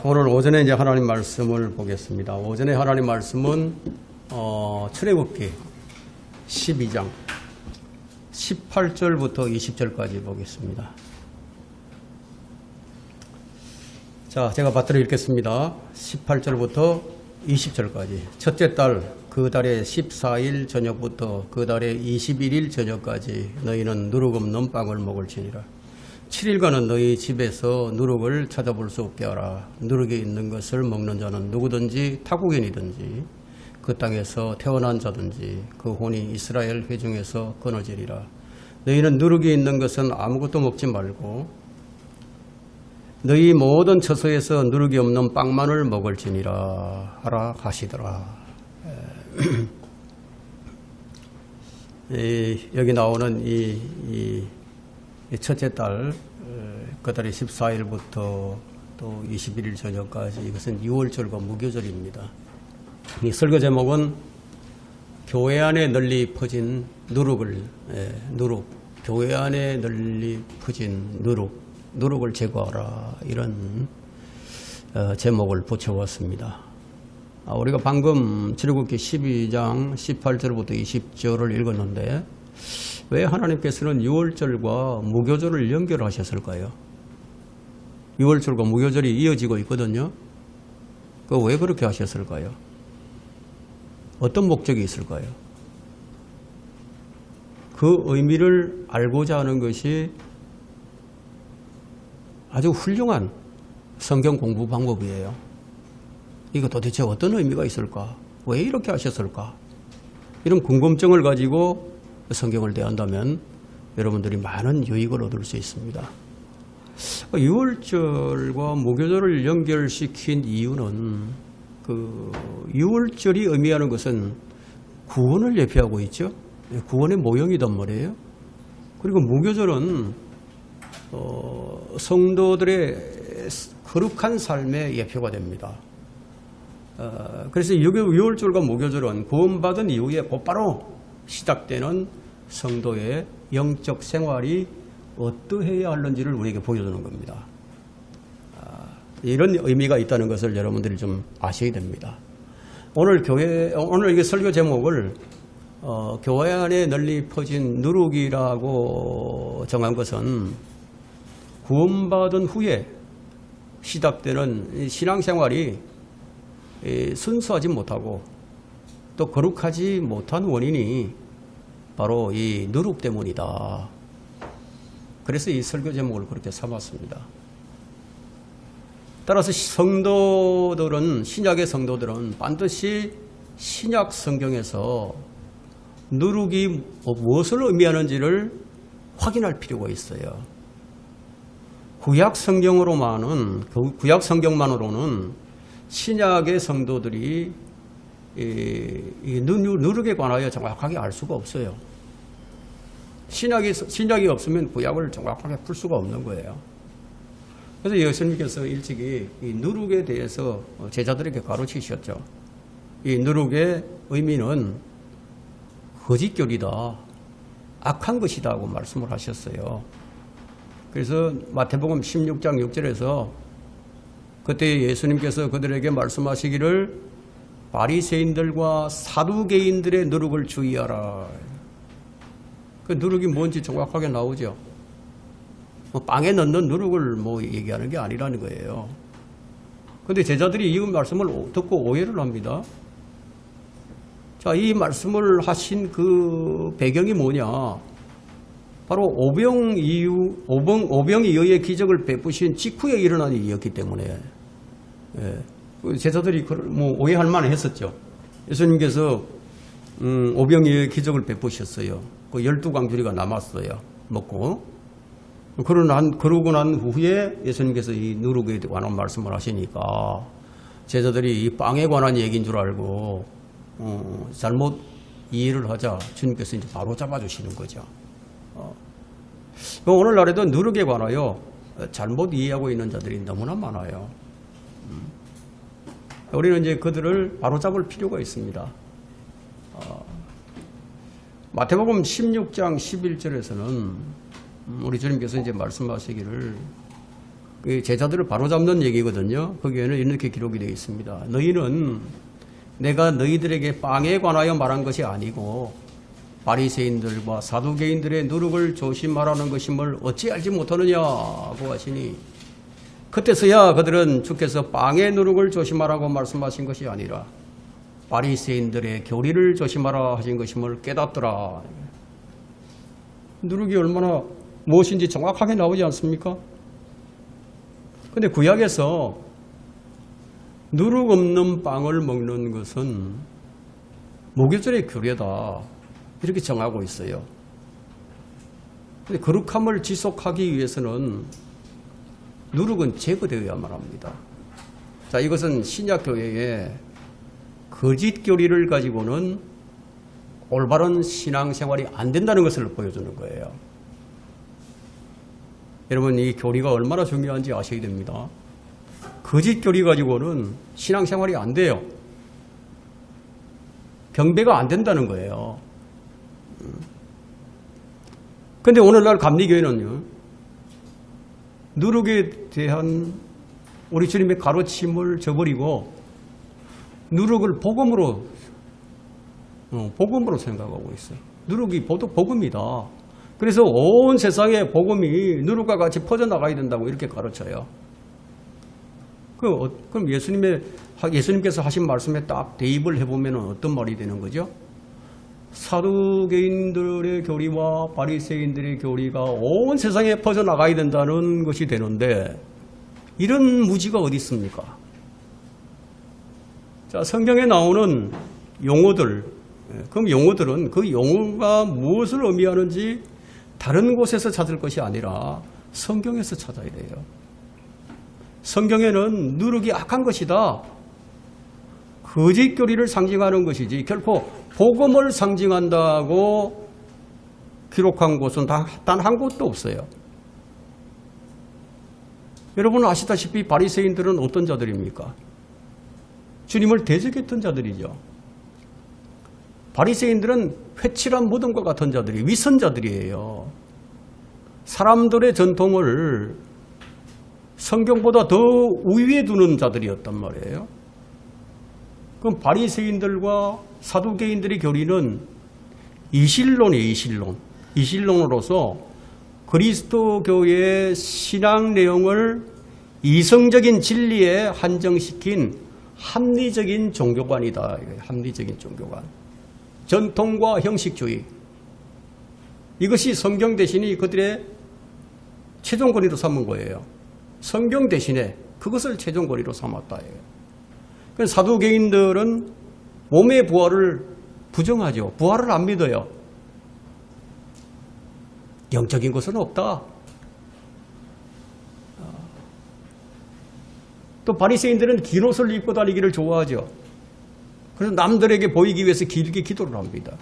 오늘 오전에 이제 하나님 말씀을 보겠습니다. 오전에 하나님 말씀은 출애굽기 12장 18절부터 20절까지 보겠습니다. 자, 제가 받들어 읽겠습니다. 18절부터 20절까지. 첫째 달, 그 달의 14일 저녁부터 그 달의 21일 저녁까지 너희는 누룩 없는 빵을 먹을지니라. 7일간은 너희 집에서 누룩을 찾아볼 수 없게 하라. 누룩이 있는 것을 먹는 자는 누구든지 타국인이든지 그 땅에서 태어난 자든지 그 혼이 이스라엘 회중에서 끊어지리라. 너희는 누룩이 있는 것은 아무것도 먹지 말고 너희 모든 처소에서 누룩이 없는 빵만을 먹을지니라 하라 하시더라. 여기 나오는 이 첫째 달, 그 달의 14일부터 또 21일 저녁까지 이것은 6월절과 무교절입니다. 이 설교 제목은 교회 안에 널리 퍼진 누룩을, 교회 안에 널리 퍼진 누룩을 제거하라, 이런 제목을 붙여봤습니다. 우리가 방금 출애굽기 12장 18절부터 20절을 읽었는데 왜 하나님께서는 유월절과 무교절을 연결하셨을까요? 유월절과 무교절이 이어지고 있거든요. 왜 그렇게 하셨을까요? 어떤 목적이 있을까요? 그 의미를 알고자 하는 것이 아주 훌륭한 성경 공부 방법이에요. 이거 도대체 어떤 의미가 있을까? 왜 이렇게 하셨을까? 이런 궁금증을 가지고 성경을 대한다면 여러분들이 많은 유익을 얻을 수 있습니다. 유월절과 무교절을 연결시킨 이유는 유월절이 의미하는 것은 구원을 예표하고 있죠. 구원의 모형이단 말이에요. 그리고 무교절은 성도들의 거룩한 삶의 예표가 됩니다. 그래서 유월절과 무교절은 구원받은 이후에 곧바로 시작되는 성도의 영적 생활이 어떠해야 하는지를 우리에게 보여주는 겁니다. 이런 의미가 있다는 것을 여러분들이 좀 아셔야 됩니다. 오늘 이게 설교 제목을 교회 안에 널리 퍼진 누룩이라고 정한 것은 구원받은 후에 시작되는 신앙생활이 순수하지 못하고 또 거룩하지 못한 원인이 바로 이 누룩 때문이다. 그래서 이 설교 제목을 그렇게 삼았습니다. 따라서 신약의 성도들은 반드시 신약 성경에서 누룩이 무엇을 의미하는지를 확인할 필요가 있어요. 구약 성경만으로는 신약의 성도들이 이 누룩에 관하여 정확하게 알 수가 없어요. 신약이 없으면 구약을 정확하게 풀 수가 없는 거예요. 그래서 예수님께서 일찍이 이 누룩에 대해서 제자들에게 가르치셨죠. 이 누룩의 의미는 거짓교리다, 악한 것이다 하고 말씀을 하셨어요. 그래서 마태복음 16장 6절에서 그때 예수님께서 그들에게 말씀하시기를 바리새인들과 사두개인들의 누룩을 주의하라. 그 누룩이 뭔지 정확하게 나오죠. 빵에 넣는 누룩을 얘기하는 게 아니라는 거예요. 그런데 제자들이 이 말씀을 듣고 오해를 합니다. 자, 이 말씀을 하신 그 배경이 뭐냐? 바로 오병이어의 기적을 베푸신 직후에 일어난 일이었기 때문에 제자들이 오해할 만해 했었죠. 예수님께서 오병이어의 기적을 베푸셨어요. 그 12광주리가 남았어요. 먹고. 그러고 난 후에 예수님께서 이 누룩에 관한 말씀을 하시니까 제자들이 이 빵에 관한 얘기인 줄 알고 잘못 이해를 하자 주님께서 이제 바로 잡아주시는 거죠. 오늘날에도 누룩에 관하여 잘못 이해하고 있는 자들이 너무나 많아요. 우리는 이제 그들을 바로잡을 필요가 있습니다. 마태복음 16장 11절에서는 우리 주님께서 이제 말씀하시기를 제자들을 바로잡는 얘기거든요. 거기에는 이렇게 기록이 되어 있습니다. 너희는 내가 너희들에게 빵에 관하여 말한 것이 아니고 바리새인들과 사두개인들의 누룩을 조심하라는 것임을 어찌 알지 못하느냐고 하시니, 그때서야 그들은 주께서 빵의 누룩을 조심하라고 말씀하신 것이 아니라 바리새인들의 교리를 조심하라 하신 것임을 깨닫더라. 누룩이 얼마나 무엇인지 정확하게 나오지 않습니까? 근데 구약에서 누룩 없는 빵을 먹는 것은 무교절의 규례다, 이렇게 정하고 있어요. 근데 거룩함을 지속하기 위해서는 누룩은 제거되어야만 합니다. 자, 이것은 신약교회의 거짓 교리를 가지고는 올바른 신앙생활이 안 된다는 것을 보여주는 거예요. 여러분, 이 교리가 얼마나 중요한지 아셔야 됩니다. 거짓 교리 가지고는 신앙생활이 안 돼요. 경배가 안 된다는 거예요. 그런데 오늘날 감리교회는요, 누룩에 대한 우리 주님의 가르침을 저버리고 누룩을 복음으로 생각하고 있어요. 누룩이 복음이다. 그래서 온 세상에 복음이 누룩과 같이 퍼져나가야 된다고 이렇게 가르쳐요. 그럼 예수님께서 하신 말씀에 딱 대입을 해보면 어떤 말이 되는 거죠? 사두개인들의 교리와 바리새인들의 교리가 온 세상에 퍼져나가야 된다는 것이 되는데, 이런 무지가 어디 있습니까? 자, 성경에 나오는 용어들, 그럼 용어들은 그 용어가 무엇을 의미하는지 다른 곳에서 찾을 것이 아니라 성경에서 찾아야 돼요. 성경에는 누룩이 악한 것이다, 거짓 교리를 상징하는 것이지 결코 복음을 상징한다고 기록한 곳은 단 한 곳도 없어요. 여러분 아시다시피 바리새인들은 어떤 자들입니까? 주님을 대적했던 자들이죠. 바리새인들은 회칠한 무덤과 같은 자들이 위선자들이에요. 사람들의 전통을 성경보다 더 우위에 두는 자들이었단 말이에요. 그럼 바리새인들과 사두개인들의 교리는 이실론이에요. 이실론으로서 그리스도교의 신앙 내용을 이성적인 진리에 한정시킨 합리적인 종교관이다. 합리적인 종교관. 전통과 형식주의. 이것이 성경 대신에 그들의 최종 권위로 삼은 거예요. 성경 대신에 그것을 최종 권위로 삼았다. 그래서 사두개인들은 몸의 부활을 부정하죠. 부활을 안 믿어요. 영적인 것은 없다. 또 바리새인들은 긴 옷을 입고 다니기를 좋아하죠. 그래서 남들에게 보이기 위해서 길게 기도를 합니다.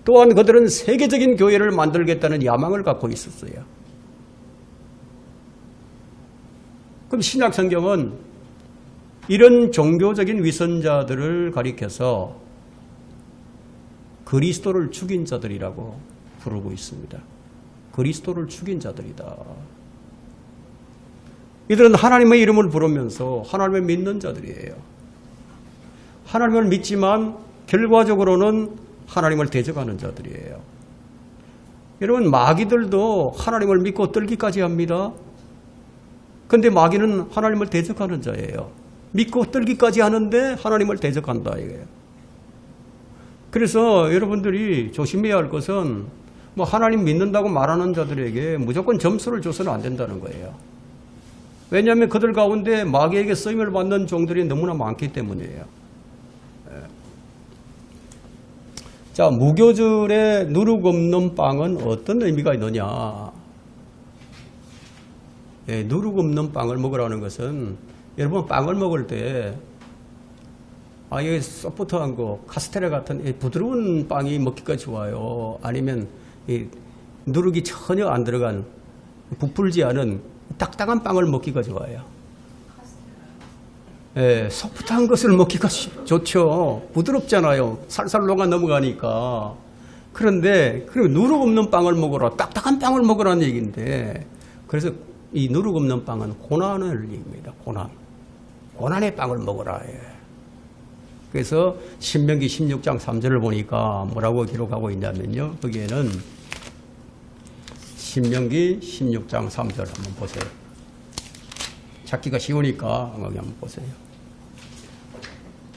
또한 그들은 세계적인 교회를 만들겠다는 야망을 갖고 있었어요. 그럼 신약 성경은 이런 종교적인 위선자들을 가리켜서 그리스도를 죽인 자들이라고 부르고 있습니다. 그리스도를 죽인 자들이다. 이들은 하나님의 이름을 부르면서 하나님을 믿는 자들이에요. 하나님을 믿지만 결과적으로는 하나님을 대적하는 자들이에요. 여러분, 마귀들도 하나님을 믿고 떨기까지 합니다. 그런데 마귀는 하나님을 대적하는 자예요. 믿고 떨기까지 하는데 하나님을 대적한다 이거예요. 그래서 여러분들이 조심해야 할 것은 뭐 하나님 믿는다고 말하는 자들에게 무조건 점수를 줘서는 안 된다는 거예요. 왜냐하면 그들 가운데 마귀에게 쓰임을 받는 종들이 너무나 많기 때문이에요. 자, 무교절에 누룩 없는 빵은 어떤 의미가 있느냐? 누룩 없는 빵을 먹으라는 것은 여러분 빵을 먹을 때 이게 소프트한 거, 카스테라 같은 부드러운 빵이 먹기가 좋아요? 아니면 이 누룩이 전혀 안 들어간 부풀지 않은 딱딱한 빵을 먹기가 좋아요? 소프트한 것을 먹기가 좋죠. 부드럽잖아요. 살살 녹아 넘어가니까. 그런데 누룩 없는 빵을 먹으라, 딱딱한 빵을 먹으라는 얘기인데 그래서 이 누룩 없는 빵은 고난을 얘기합니다. 고난의 빵을 먹어라. 그래서 신명기 16장 3절을 보니까 뭐라고 기록하고 있냐면요. 거기에는 신명기 16장 3절 한번 보세요. 찾기가 쉬우니까 한번 보세요.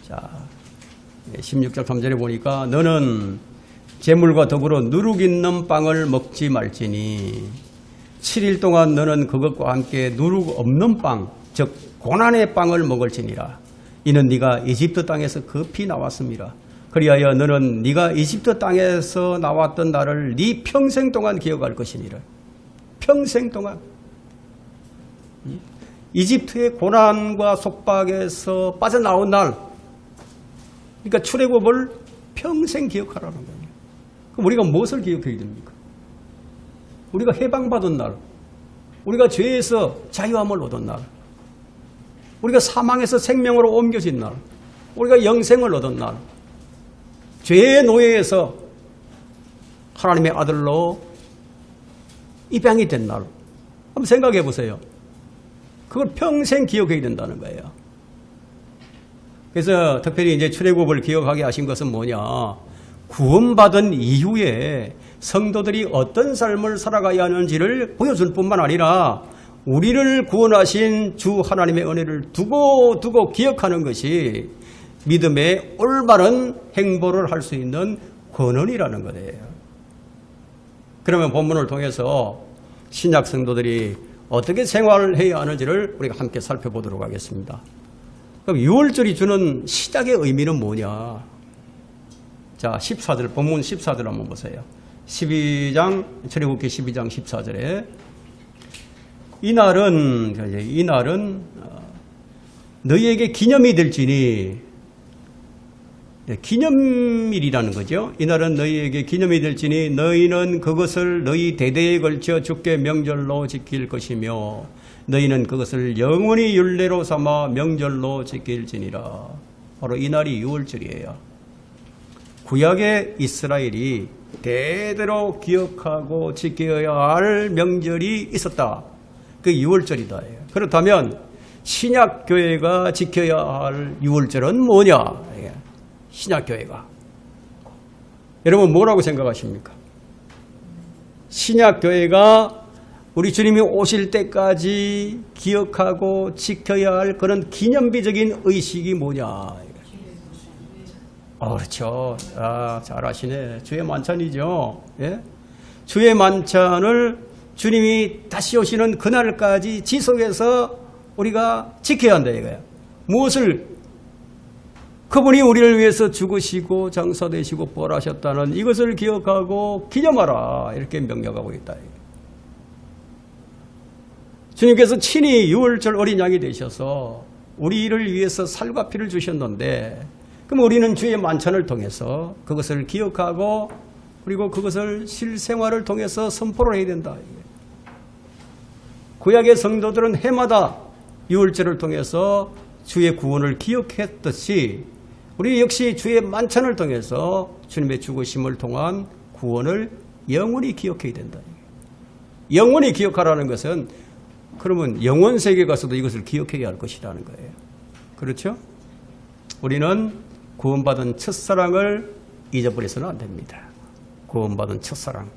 자, 16장 3절에 보니까 너는 재물과 더불어 누룩 있는 빵을 먹지 말지니 7일 동안 너는 그것과 함께 누룩 없는 빵, 즉 고난의 빵을 먹을지니라. 이는 네가 이집트 땅에서 급히 나왔습니다. 그리하여 너는 네가 이집트 땅에서 나왔던 날을 네 평생 동안 기억할 것이니라. 평생 동안. 이집트의 고난과 속박에서 빠져나온 날, 그러니까 출애굽을 평생 기억하라는 거예요. 그럼 우리가 무엇을 기억해야 됩니까? 우리가 해방받은 날, 우리가 죄에서 자유함을 얻은 날, 우리가 사망에서 생명으로 옮겨진 날, 우리가 영생을 얻은 날, 죄의 노예에서 하나님의 아들로 입양이 된 날, 한번 생각해 보세요. 그걸 평생 기억해야 된다는 거예요. 그래서 특별히 이제 출애굽을 기억하게 하신 것은 뭐냐? 구원받은 이후에 성도들이 어떤 삶을 살아가야 하는지를 보여줄 뿐만 아니라 우리를 구원하신 주 하나님의 은혜를 두고 기억하는 것이 믿음의 올바른 행보를 할 수 있는 권한이라는 거예요. 그러면 본문을 통해서 신약 성도들이 어떻게 생활을 해야 하는지를 우리가 함께 살펴보도록 하겠습니다. 그럼 6월절이 주는 시작의 의미는 뭐냐? 자, 14절, 본문 14절 한번 보세요. 12장, 출애굽기 12장 14절에 이날은 너희에게 기념이 될지니, 기념일이라는 거죠. 이날은 너희에게 기념이 될지니 너희는 그것을 너희 대대에 걸쳐 주께 명절로 지킬 것이며 너희는 그것을 영원히 율례로 삼아 명절로 지킬지니라. 바로 이날이 6월절이에요. 구약의 이스라엘이 대대로 기억하고 지켜야 할 명절이 있었다. 그 6월절이다. 그렇다면 신약교회가 지켜야 할 6월절은 뭐냐? 신약교회가. 여러분 뭐라고 생각하십니까? 신약교회가 우리 주님이 오실 때까지 기억하고 지켜야 할 그런 기념비적인 의식이 뭐냐? 그렇죠. 잘 아시네. 주의 만찬이죠. 예? 주의 만찬을 주님이 다시 오시는 그날까지 지속해서 우리가 지켜야 한다 이거예요. 무엇을? 그분이 우리를 위해서 죽으시고 장사되시고 부활하셨다는 이것을 기억하고 기념하라 이렇게 명령하고 있다. 주님께서 친히 6월절 어린 양이 되셔서 우리를 위해서 살과 피를 주셨는데, 그럼 우리는 주의 만찬을 통해서 그것을 기억하고 그리고 그것을 실생활을 통해서 선포를 해야 된다. 구약의 성도들은 해마다 6월절을 통해서 주의 구원을 기억했듯이 우리 역시 주의 만찬을 통해서 주님의 죽으심을 통한 구원을 영원히 기억해야 된다. 영원히 기억하라는 것은 그러면 영원 세계에 가서도 이것을 기억해야 할 것이라는 거예요. 그렇죠? 우리는 구원받은 첫사랑을 잊어버려서는 안 됩니다. 구원받은 첫사랑.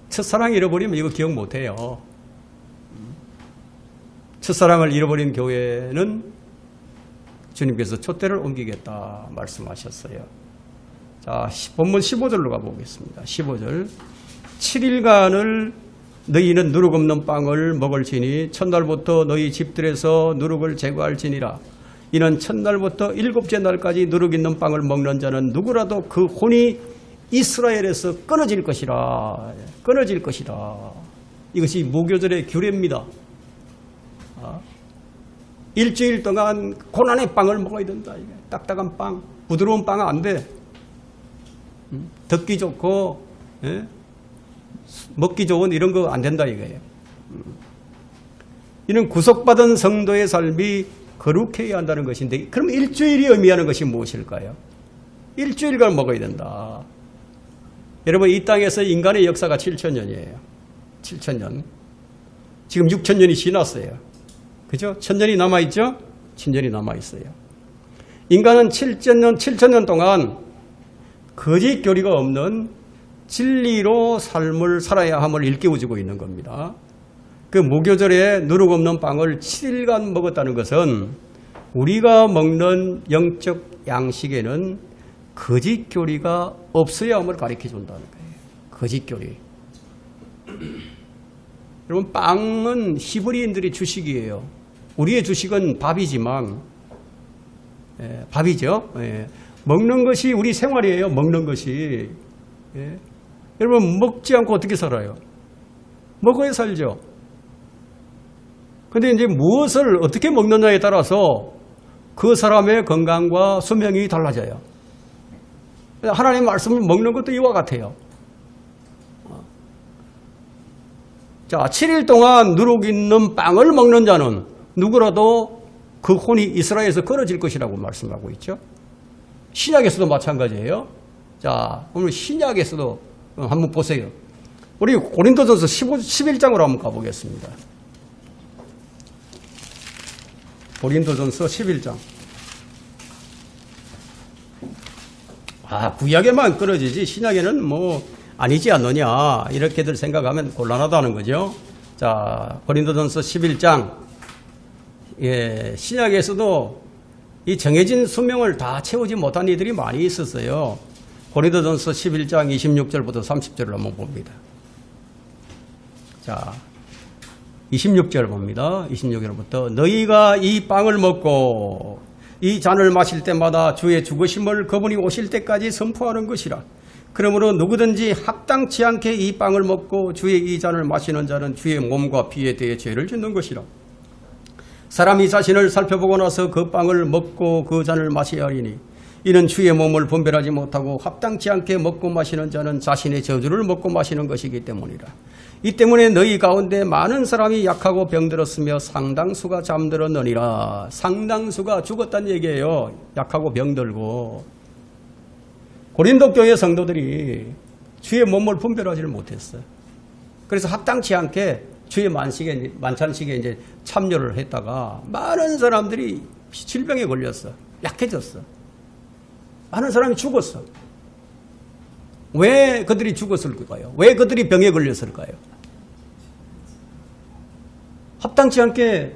첫사랑 잃어버리면 이거 기억 못해요. 첫사랑을 잃어버린 교회는 주님께서 촛대를 옮기겠다 말씀하셨어요. 자, 본문 15절로 가보겠습니다. 15절. 7일간을 너희는 누룩 없는 빵을 먹을지니 첫날부터 너희 집들에서 누룩을 제거할지니라. 이는 첫날부터 일곱째 날까지 누룩 있는 빵을 먹는 자는 누구라도 그 혼이 이스라엘에서 끊어질 것이라. 끊어질 것이다. 이것이 무교절의 규례입니다. 일주일 동안 고난의 빵을 먹어야 된다. 딱딱한 빵, 부드러운 빵은 안 돼. 듣기 좋고 먹기 좋은 이런 거 안 된다 이거예요. 이는 구속받은 성도의 삶이 거룩해야 한다는 것인데, 그럼 일주일이 의미하는 것이 무엇일까요? 일주일간 먹어야 된다. 여러분, 이 땅에서 인간의 역사가 7,000년이에요. 7,000년. 지금 6,000년이 지났어요. 그죠? 1,000년이 남아있죠? 1,000년이 남아있어요. 인간은 7,000년 동안 거짓 교리가 없는 진리로 삶을 살아야 함을 일깨워주고 있는 겁니다. 그 무교절에 누룩 없는 빵을 7일간 먹었다는 것은 우리가 먹는 영적 양식에는 거짓 교리가 없어야 함을 가르쳐 준다는 거예요. 거짓 교리. 여러분, 빵은 히브리인들의 주식이에요. 우리의 주식은 밥이지만, 밥이죠. 먹는 것이 우리 생활이에요. 먹는 것이. 여러분, 먹지 않고 어떻게 살아요? 먹어야 살죠. 근데 이제 무엇을 어떻게 먹느냐에 따라서 그 사람의 건강과 수명이 달라져요. 하나님의 말씀을 먹는 것도 이와 같아요. 자, 7일 동안 누룩 있는 빵을 먹는 자는 누구라도 그 혼이 이스라엘에서 끊어질 것이라고 말씀하고 있죠. 신약에서도 마찬가지예요. 자, 오늘 신약에서도 한번 보세요. 우리 고린도전서 11장으로 한번 가보겠습니다. 고린도전서 11장. 구약에만 끊어지지 신약에는 뭐 아니지 않느냐 이렇게들 생각하면 곤란하다는 거죠. 자, 고린도전서 11장. 신약에서도 이 정해진 수명을 다 채우지 못한 이들이 많이 있었어요. 고린도전서 11장 26절부터 30절을 한번 봅니다. 자, 26절 봅니다. 26절부터 너희가 이 빵을 먹고 이 잔을 마실 때마다 주의 죽으심을 그분이 오실 때까지 선포하는 것이라. 그러므로 누구든지 합당치 않게 이 빵을 먹고 주의 이 잔을 마시는 자는 주의 몸과 피에 대해 죄를 짓는 것이라. 사람이 자신을 살펴보고 나서 그 빵을 먹고 그 잔을 마셔야 하리니 이는 주의 몸을 분별하지 못하고 합당치 않게 먹고 마시는 자는 자신의 저주를 먹고 마시는 것이기 때문이라. 이 때문에 너희 가운데 많은 사람이 약하고 병들었으며 상당수가 잠들었느니라. 상당수가 죽었다는 얘기예요. 약하고 병들고. 고린도 교회 성도들이 주의 몸을 분별하지를 못했어요. 그래서 합당치 않게 주의 만찬식에 이제 참여를 했다가 많은 사람들이 질병에 걸렸어. 약해졌어. 많은 사람이 죽었어. 왜 그들이 죽었을까요? 왜 그들이 병에 걸렸을까요? 합당치 않게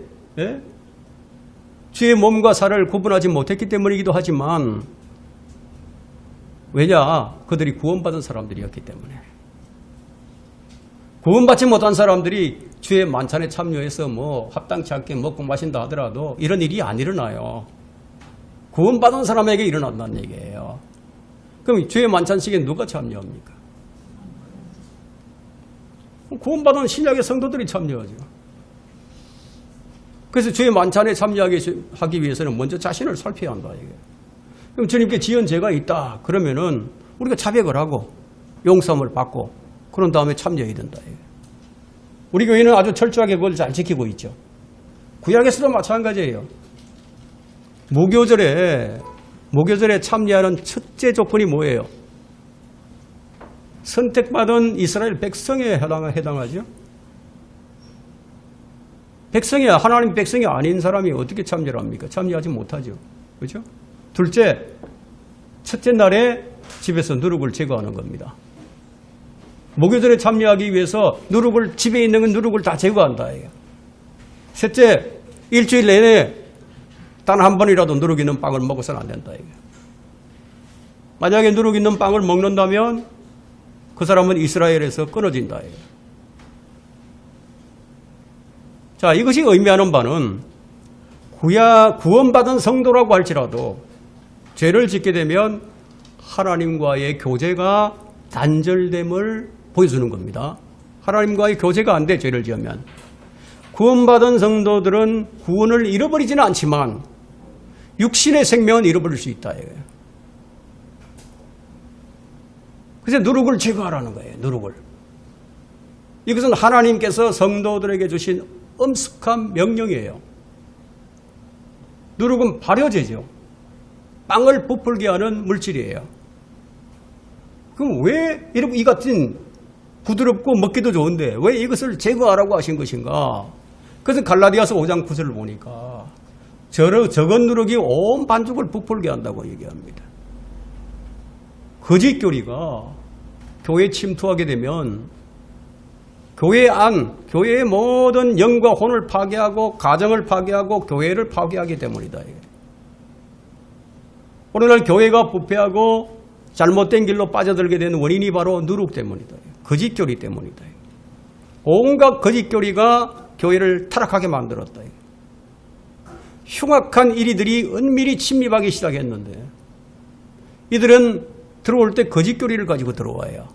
주의 몸과 살을 구분하지 못했기 때문이기도 하지만 왜냐? 그들이 구원받은 사람들이었기 때문에. 구원받지 못한 사람들이 주의 만찬에 참여해서 뭐 합당치 않게 먹고 마신다 하더라도 이런 일이 안 일어나요. 구원받은 사람에게 일어난다는 얘기예요. 그럼 주의 만찬식에 누가 참여합니까? 구원받은 신약의 성도들이 참여하죠. 그래서 주의 만찬에 참여하기 위해서는 먼저 자신을 살펴야 한다. 이게. 그럼 주님께 지은 죄가 있다. 그러면은 우리가 자백을 하고 용서함을 받고 그런 다음에 참여해야 된다. 이게. 우리 교회는 아주 철저하게 그걸 잘 지키고 있죠. 구약에서도 마찬가지예요. 무교절에 참여하는 첫째 조건이 뭐예요? 선택받은 이스라엘 백성에 해당하죠. 백성이야. 하나님 백성이 아닌 사람이 어떻게 참여를 합니까? 참여하지 못하죠. 그렇죠? 둘째, 첫째 날에 집에서 누룩을 제거하는 겁니다. 무교절에 참여하기 위해서 집에 있는 누룩을 다 제거한다. 셋째, 일주일 내내 단 한 번이라도 누룩 있는 빵을 먹어서는 안 된다. 만약에 누룩 있는 빵을 먹는다면 그 사람은 이스라엘에서 끊어진다. 자, 이것이 의미하는 바는 구원받은 성도라고 할지라도 죄를 짓게 되면 하나님과의 교제가 단절됨을 보여주는 겁니다. 하나님과의 교제가 안 돼, 죄를 지으면. 구원받은 성도들은 구원을 잃어버리지는 않지만 육신의 생명은 잃어버릴 수 있다. 그래서 누룩을 제거하라는 거예요. 누룩을. 이것은 하나님께서 성도들에게 주신 엄숙한 명령이에요. 누룩은 발효제죠. 빵을 부풀게 하는 물질이에요. 그럼 왜 이 같은 부드럽고 먹기도 좋은데 왜 이것을 제거하라고 하신 것인가? 그래서 갈라디아서 5장 9절을 보니까 저건 누룩이 온 반죽을 부풀게 한다고 얘기합니다. 거짓 교리가 교회에 침투하게 되면 교회 안, 교회의 모든 영과 혼을 파괴하고 가정을 파괴하고 교회를 파괴하기 때문이다. 오늘날 교회가 부패하고 잘못된 길로 빠져들게 되는 원인이 바로 누룩 때문이다. 거짓 교리 때문이다. 온갖 거짓 교리가 교회를 타락하게 만들었다. 흉악한 이리들이 은밀히 침입하기 시작했는데 이들은 들어올 때 거짓 교리를 가지고 들어와요.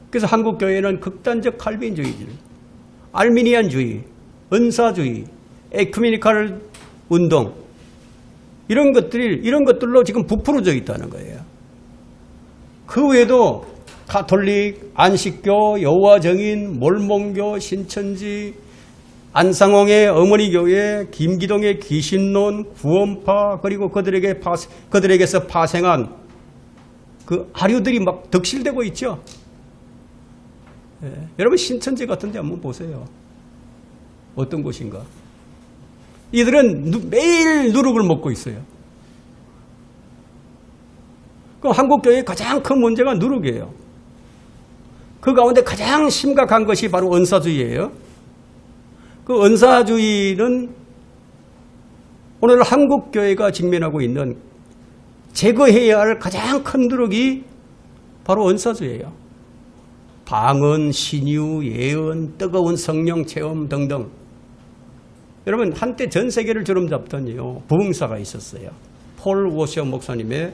그래서 한국 교회는 극단적 칼빈주의들, 알미니안주의, 은사주의, 에큐메니칼 운동 이런 것들로 지금 부풀어져 있다는 거예요. 그 외에도 가톨릭, 안식교, 여호와 증인, 몰몬교, 신천지, 안상홍의 어머니 교회, 김기동의 귀신론, 구원파 그리고 그들에게서 파생한 그 아류들이 막 덕실되고 있죠. 예. 여러분 신천지 같은 데 한번 보세요. 어떤 곳인가? 이들은 매일 누룩을 먹고 있어요. 그럼 한국교회의 가장 큰 문제가 누룩이에요. 그 가운데 가장 심각한 것이 바로 은사주의예요. 그 은사주의는 오늘 한국교회가 직면하고 있는 제거해야 할 가장 큰 누룩이 바로 은사주의예요. 방언, 신유, 예언, 뜨거운 성령 체험 등등. 여러분 한때 전 세계를 주름잡던 부흥사가 있었어요. 폴 워셔 목사님의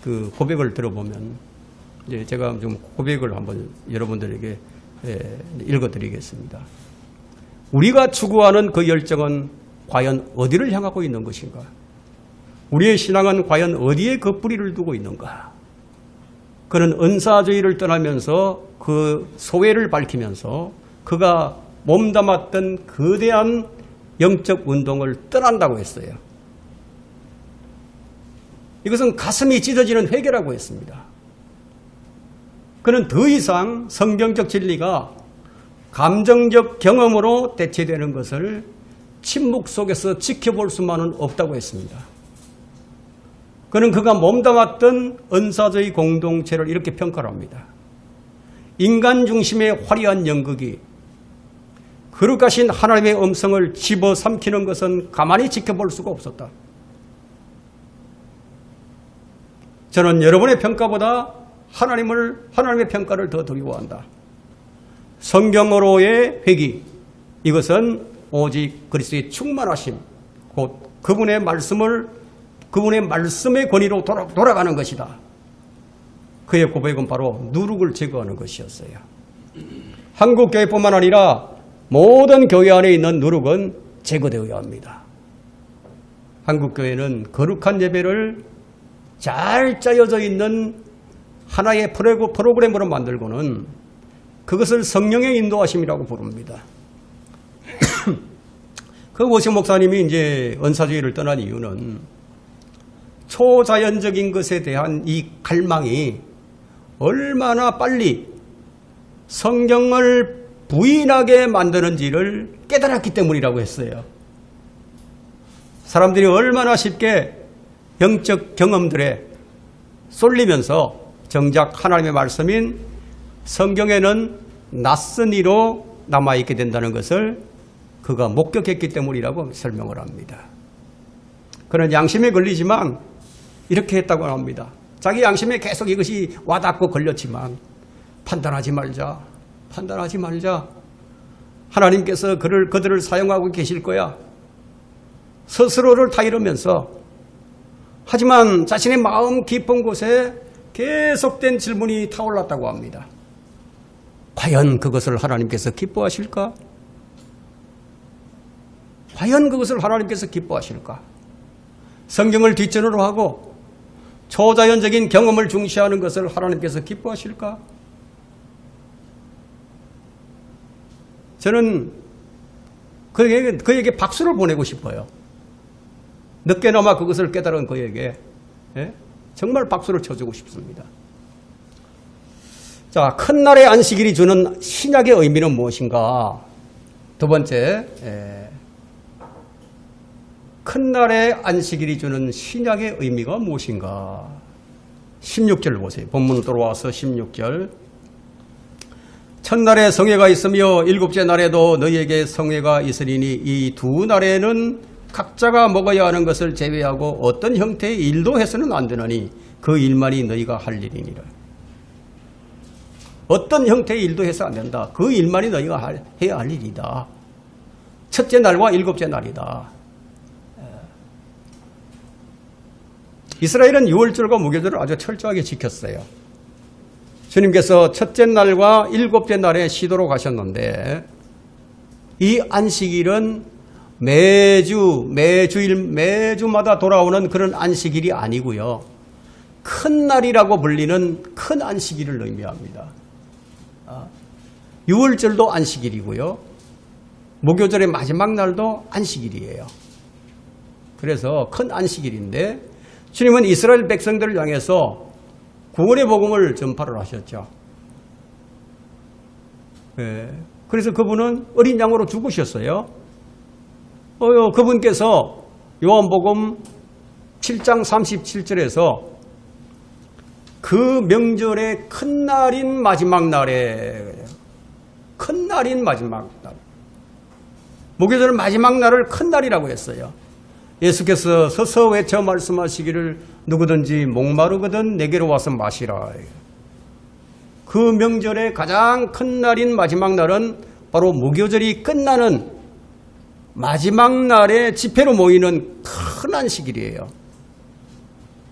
그 고백을 들어보면 이제 제가 좀 고백을 한번 여러분들에게 읽어드리겠습니다. 우리가 추구하는 그 열정은 과연 어디를 향하고 있는 것인가? 우리의 신앙은 과연 어디에 그 뿌리를 두고 있는가? 그는 은사주의를 떠나면서 그 소회를 밝히면서 그가 몸담았던 거대한 영적 운동을 떠난다고 했어요. 이것은 가슴이 찢어지는 회개라고 했습니다. 그는 더 이상 성경적 진리가 감정적 경험으로 대체되는 것을 침묵 속에서 지켜볼 수만은 없다고 했습니다. 그는 그가 몸담았던 은사주의 공동체를 이렇게 평가를 합니다. 인간 중심의 화려한 연극이 거룩하신 하나님의 음성을 집어삼키는 것은 가만히 지켜볼 수가 없었다. 저는 여러분의 평가보다 하나님의 평가를 더 두려워한다. 성경으로의 회귀, 이것은 오직 그리스도의 충만하심, 곧 그분의 말씀의 권위로 돌아가는 것이다. 그의 고백은 바로 누룩을 제거하는 것이었어요. 한국교회뿐만 아니라 모든 교회 안에 있는 누룩은 제거되어야 합니다. 한국교회는 거룩한 예배를 잘 짜여져 있는 하나의 프로그램으로 만들고는 그것을 성령의 인도하심이라고 부릅니다. 그 오신 목사님이 이제 은사주의를 떠난 이유는 초자연적인 것에 대한 이 갈망이 얼마나 빨리 성경을 부인하게 만드는지를 깨달았기 때문이라고 했어요. 사람들이 얼마나 쉽게 영적 경험들에 쏠리면서 정작 하나님의 말씀인 성경에는 낯선 이로 남아있게 된다는 것을 그가 목격했기 때문이라고 설명을 합니다. 그는 양심에 걸리지만 이렇게 했다고 합니다. 자기 양심에 계속 이것이 와닿고 걸렸지만 판단하지 말자. 하나님께서 그들을 사용하고 계실 거야. 스스로를 타이르면서 하지만 자신의 마음 깊은 곳에 계속된 질문이 타올랐다고 합니다. 과연 그것을 하나님께서 기뻐하실까? 성경을 뒷전으로 하고 초자연적인 경험을 중시하는 것을 하나님께서 기뻐하실까? 저는 그에게 박수를 보내고 싶어요. 늦게나마 그것을 깨달은 그에게 정말 박수를 쳐주고 싶습니다. 자, 큰 날의 안식일이 주는 신약의 의미는 무엇인가? 두 번째, 큰 날의 안식일이 주는 신약의 의미가 무엇인가? 16절 보세요. 본문 돌아와서 16절. 첫날에 성회가 있으며 일곱째 날에도 너희에게 성회가 있으리니 이 두 날에는 각자가 먹어야 하는 것을 제외하고 어떤 형태의 일도 해서는 안 되느니 그 일만이 너희가 할 일이니라. 어떤 형태의 일도 해서 안 된다. 그 일만이 너희가 해야 할 일이다. 첫째 날과 일곱째 날이다. 이스라엘은 유월절과 무교절을 아주 철저하게 지켰어요. 주님께서 첫째 날과 일곱째 날에 시도로 가셨는데 이 안식일은 매주마다 돌아오는 그런 안식일이 아니고요. 큰 날이라고 불리는 큰 안식일을 의미합니다. 유월절도 안식일이고요. 무교절의 마지막 날도 안식일이에요. 그래서 큰 안식일인데 주님은 이스라엘 백성들을 향해서 구원의 복음을 전파를 하셨죠. 그래서 그분은 어린 양으로 죽으셨어요. 그분께서 요한복음 7장 37절에서 그 명절의 큰 날인 마지막 날에 무교절 마지막 날을 큰 날이라고 했어요. 예수께서 서서 외쳐 말씀하시기를 누구든지 목마르거든 내게로 와서 마시라. 그 명절의 가장 큰 날인 마지막 날은 바로 무교절이 끝나는 마지막 날에 집회로 모이는 큰 안식일이에요.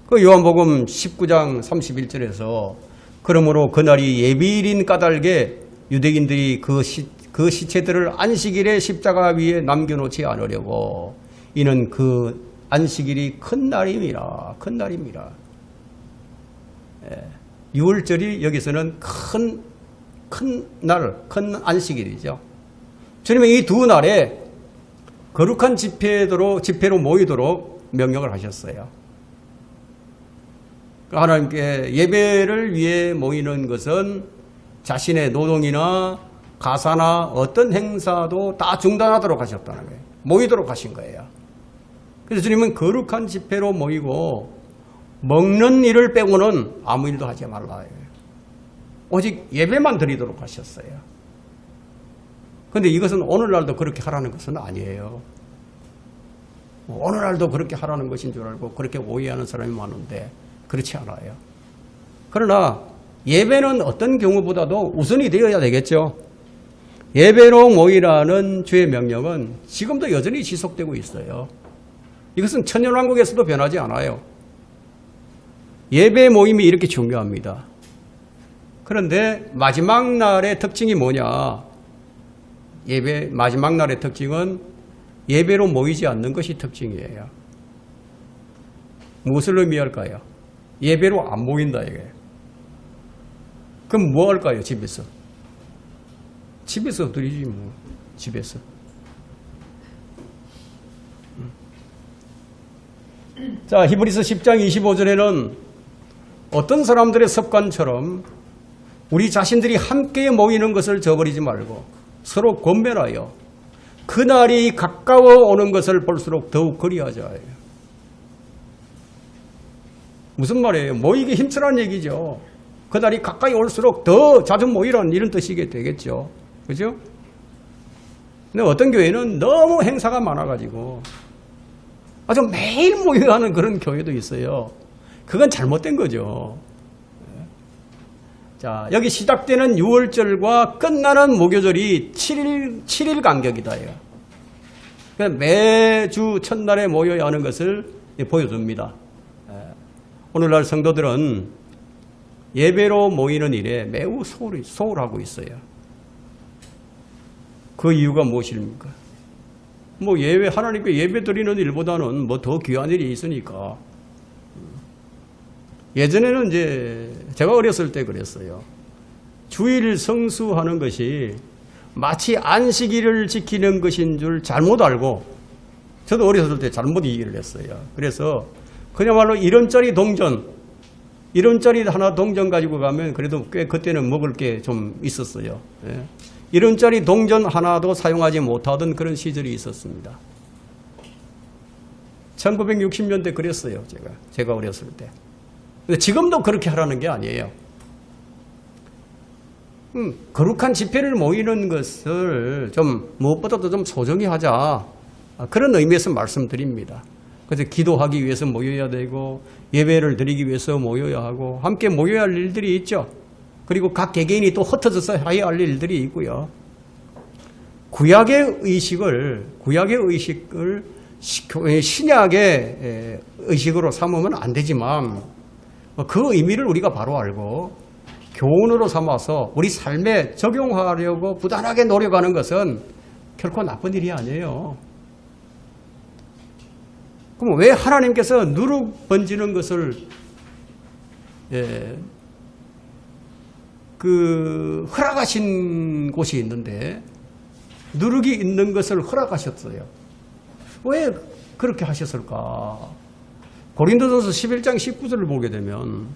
그 요한복음 19장 31절에서 그러므로 그날이 예비일인 까닭에 유대인들이 그 시체들을 안식일에 십자가 위에 남겨놓지 않으려고 이는 그 안식일이 큰 날입니다. 큰 날입니다. 유월절이 여기서는 큰 안식일이죠. 주님은 이 두 날에 거룩한 집회로 모이도록 명령을 하셨어요. 하나님께 예배를 위해 모이는 것은 자신의 노동이나 가사나 어떤 행사도 다 중단하도록 하셨다는 거예요. 모이도록 하신 거예요. 그래서 주님은 거룩한 집회로 모이고 먹는 일을 빼고는 아무 일도 하지 말라. 오직 예배만 드리도록 하셨어요. 그런데 이것은 오늘날도 그렇게 하라는 것은 아니에요. 오늘날도 그렇게 하라는 것인 줄 알고 그렇게 오해하는 사람이 많은데 그렇지 않아요. 그러나 예배는 어떤 경우보다도 우선이 되어야 되겠죠. 예배로 모이라는 주의 명령은 지금도 여전히 지속되고 있어요. 이것은 천년왕국에서도 변하지 않아요. 예배 모임이 이렇게 중요합니다. 그런데 마지막 날의 특징이 뭐냐? 마지막 날의 특징은 예배로 모이지 않는 것이 특징이에요. 무엇을 의미할까요? 예배로 안 모인다 이거예요. 그럼 뭐 할까요? 집에서 드리지 뭐. 집에서. 자, 히브리서 10장 25절에는 어떤 사람들의 습관처럼 우리 자신들이 함께 모이는 것을 저버리지 말고 서로 권면하여 그날이 가까워 오는 것을 볼수록 더욱 그리하자. 무슨 말이에요? 모이기 힘쓰라는 얘기죠. 그날이 가까이 올수록 더 자주 모이라는 이런 뜻이게 되겠죠. 그죠? 근데 어떤 교회는 너무 행사가 많아가지고 아주 매일 모여야 하는 그런 교회도 있어요. 그건 잘못된 거죠. 자, 여기 시작되는 유월절과 끝나는 무교절이 7일 간격이다. 매주 첫날에 모여야 하는 것을 보여줍니다. 오늘날 성도들은 예배로 모이는 일에 매우 소홀하고 있어요. 그 이유가 무엇입니까? 하나님께 예배 드리는 일보다는 더 귀한 일이 있으니까. 예전에는 제가 어렸을 때 그랬어요. 주일 성수하는 것이 마치 안식일을 지키는 것인 줄 잘못 알고, 저도 어렸을 때 잘못 이해를 했어요. 그래서 그야말로 이런짜리 동전, 1원짜리 하나 동전 가지고 가면 그래도 꽤 그때는 먹을 게 좀 있었어요. 예. 1원짜리 동전 하나도 사용하지 못하던 그런 시절이 있었습니다. 1960년대 그랬어요. 제가 어렸을 때. 근데 지금도 그렇게 하라는 게 아니에요. 거룩한 집회를 모이는 것을 좀 무엇보다도 좀 소중히 하자. 그런 의미에서 말씀드립니다. 그래서 기도하기 위해서 모여야 되고 예배를 드리기 위해서 모여야 하고 함께 모여야 할 일들이 있죠. 그리고 각 개개인이 또 흩어져서 해야 할 일들이 있고요. 구약의 의식을 신약의 의식으로 삼으면 안 되지만 그 의미를 우리가 바로 알고 교훈으로 삼아서 우리 삶에 적용하려고 부단하게 노력하는 것은 결코 나쁜 일이 아니에요. 그럼 왜 하나님께서 누룩 번지는 것을 허락하신 곳이 있는데 누룩이 있는 것을 허락하셨어요. 왜 그렇게 하셨을까? 고린도전서 11장 19절을 보게 되면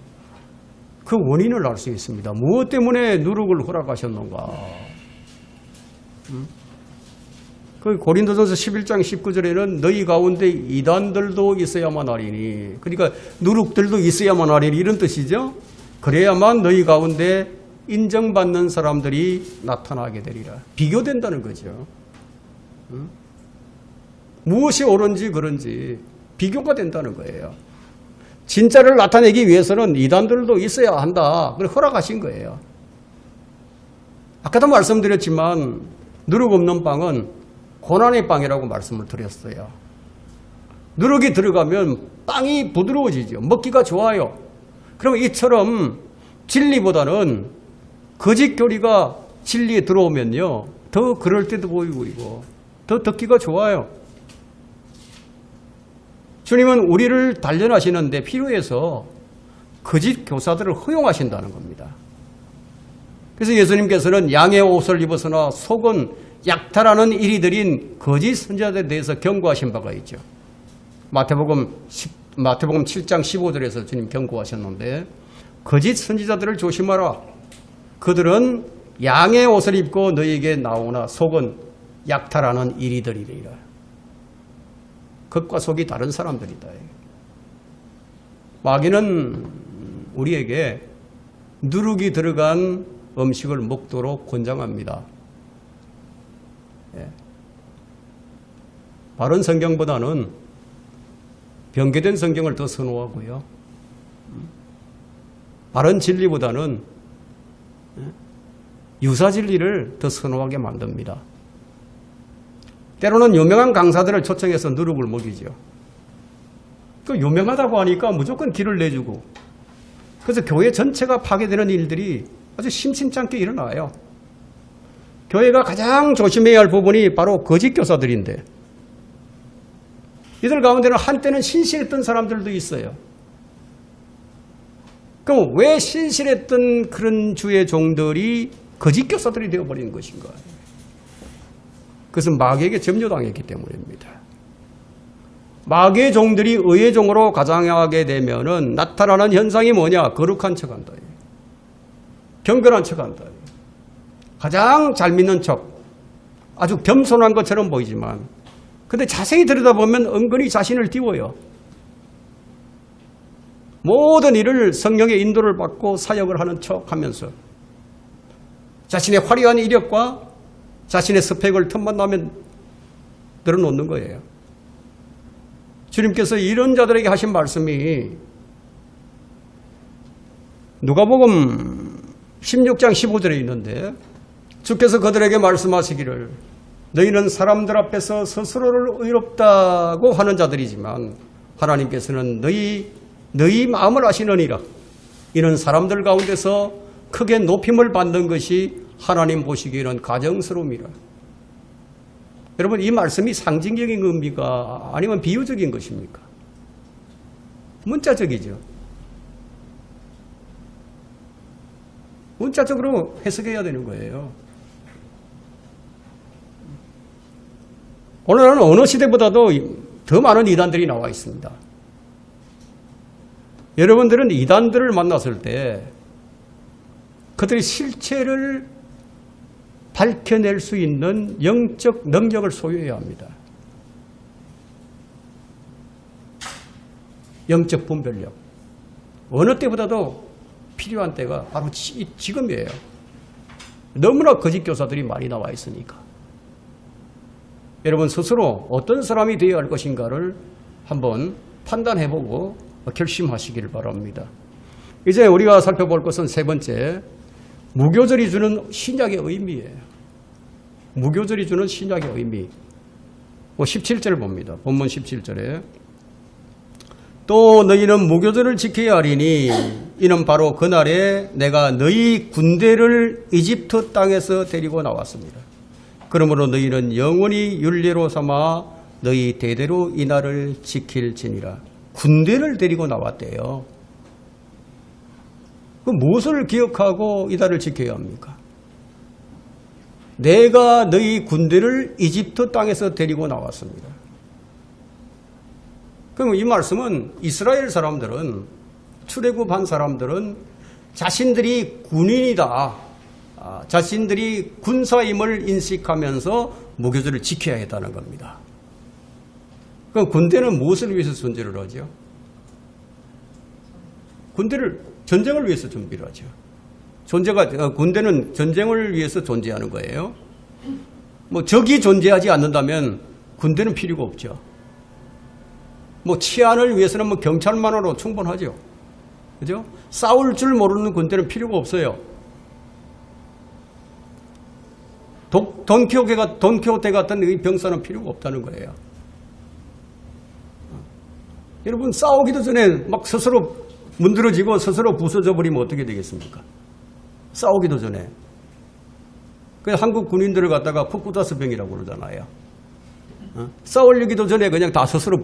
그 원인을 알 수 있습니다. 무엇 때문에 누룩을 허락하셨는가? 그 고린도전서 11장 19절에는 너희 가운데 이단들도 있어야만 하리니, 그러니까 누룩들도 있어야만 하리니 이런 뜻이죠. 그래야만 너희 가운데 인정받는 사람들이 나타나게 되리라. 비교된다는 거죠. 무엇이 옳은지 그런지 비교가 된다는 거예요. 진짜를 나타내기 위해서는 이단들도 있어야 한다. 그걸 허락하신 거예요. 아까도 말씀드렸지만 누룩 없는 빵은 고난의 빵이라고 말씀을 드렸어요. 누룩이 들어가면 빵이 부드러워지죠. 먹기가 좋아요. 그럼 이처럼 진리보다는 거짓 교리가 진리에 들어오면요, 더 그럴 때도 보이고 더 듣기가 좋아요. 주님은 우리를 단련하시는데 필요해서 거짓 교사들을 허용하신다는 겁니다. 그래서 예수님께서는 양의 옷을 입어서나 속은 약탈하는 이리들인 거짓 선지자들에 대해서 경고하신 바가 있죠. 마태복음 7장 15절에서 주님 경고하셨는데 거짓 선지자들을 조심하라. 그들은 양의 옷을 입고 너희에게 나오나 속은 약탈하는 이리들이리라. 겉과 속이 다른 사람들이다. 마귀는 우리에게 누룩이 들어간 음식을 먹도록 권장합니다. 바른 성경보다는 변개된 성경을 더 선호하고요. 바른 진리보다는 유사 진리를 더 선호하게 만듭니다. 때로는 유명한 강사들을 초청해서 누룩을 먹이죠. 그 유명하다고 하니까 무조건 길을 내주고, 그래서 교회 전체가 파괴되는 일들이 아주 심심찮게 일어나요. 교회가 가장 조심해야 할 부분이 바로 거짓 교사들인데, 이들 가운데는 한때는 신실했던 사람들도 있어요. 그럼 왜 신실했던 그런 주의 종들이 거짓 교사들이 되어버린 것인가? 그것은 마귀에게 점유당했기 때문입니다. 마귀의 종들이 의의 종으로 가장하게 되면은 나타나는 현상이 뭐냐? 거룩한 척한다. 경건한 척한다. 가장 잘 믿는 척, 아주 겸손한 것처럼 보이지만, 근데 자세히 들여다보면 은근히 자신을 띄워요. 모든 일을 성령의 인도를 받고 사역을 하는 척하면서 자신의 화려한 이력과 자신의 스펙을 틈만 나면 늘어놓는 거예요. 주님께서 이런 자들에게 하신 말씀이 누가복음 16장 15절에 있는데, 주께서 그들에게 말씀하시기를 너희는 사람들 앞에서 스스로를 의롭다고 하는 자들이지만 하나님께서는 너희 마음을 아시느니라. 이는 사람들 가운데서 크게 높임을 받는 것이 하나님 보시기에는 가정스러움이라. 여러분, 이 말씀이 상징적인 겁니까? 아니면 비유적인 것입니까? 문자적이죠. 문자적으로 해석해야 되는 거예요. 오늘은 어느 시대보다도 더 많은 이단들이 나와 있습니다. 여러분들은 이단들을 만났을 때 그들의 실체를 밝혀낼 수 있는 영적 능력을 소유해야 합니다. 영적 분별력. 어느 때보다도 필요한 때가 바로 지금이에요. 너무나 거짓 교사들이 많이 나와 있으니까. 여러분 스스로 어떤 사람이 되어야 할 것인가를 한번 판단해보고 결심하시기를 바랍니다. 이제 우리가 살펴볼 것은 세 번째, 무교절이 주는 신약의 의미예요. 무교절이 주는 신약의 의미. 17절 봅니다. 본문 17절에 또 너희는 무교절을 지켜야 하리니 이는 바로 그날에 내가 너희 군대를 이집트 땅에서 데리고 나왔습니다. 그러므로 너희는 영원히 율례로 삼아 너희 대대로 이 날을 지킬지니라. 군대를 데리고 나왔대요. 그 무엇을 기억하고 이 날을 지켜야 합니까? 내가 너희 군대를 이집트 땅에서 데리고 나왔습니다. 그럼 이 말씀은 이스라엘 사람들은, 출애굽한 사람들은 자신들이 군인이다, 자신들이 군사임을 인식하면서 무교절을 지켜야 했다는 겁니다. 그럼 군대는 무엇을 위해서 존재를 하죠? 군대를 전쟁을 위해서 준비를 하죠. 군대는 전쟁을 위해서 존재하는 거예요. 적이 존재하지 않는다면 군대는 필요가 없죠. 치안을 위해서는 경찰만으로 충분하죠. 그죠? 싸울 줄 모르는 군대는 필요가 없어요. 돈키호테 같은 이 병사는 필요가 없다는 거예요. 여러분, 싸우기도 전에 막 스스로 문드러지고 스스로 부서져 버리면 어떻게 되겠습니까? 싸우기도 전에. 그래서 한국 군인들을 갖다가 푸꾸다스병이라고 그러잖아요. 싸우기도 전에 그냥 다 스스로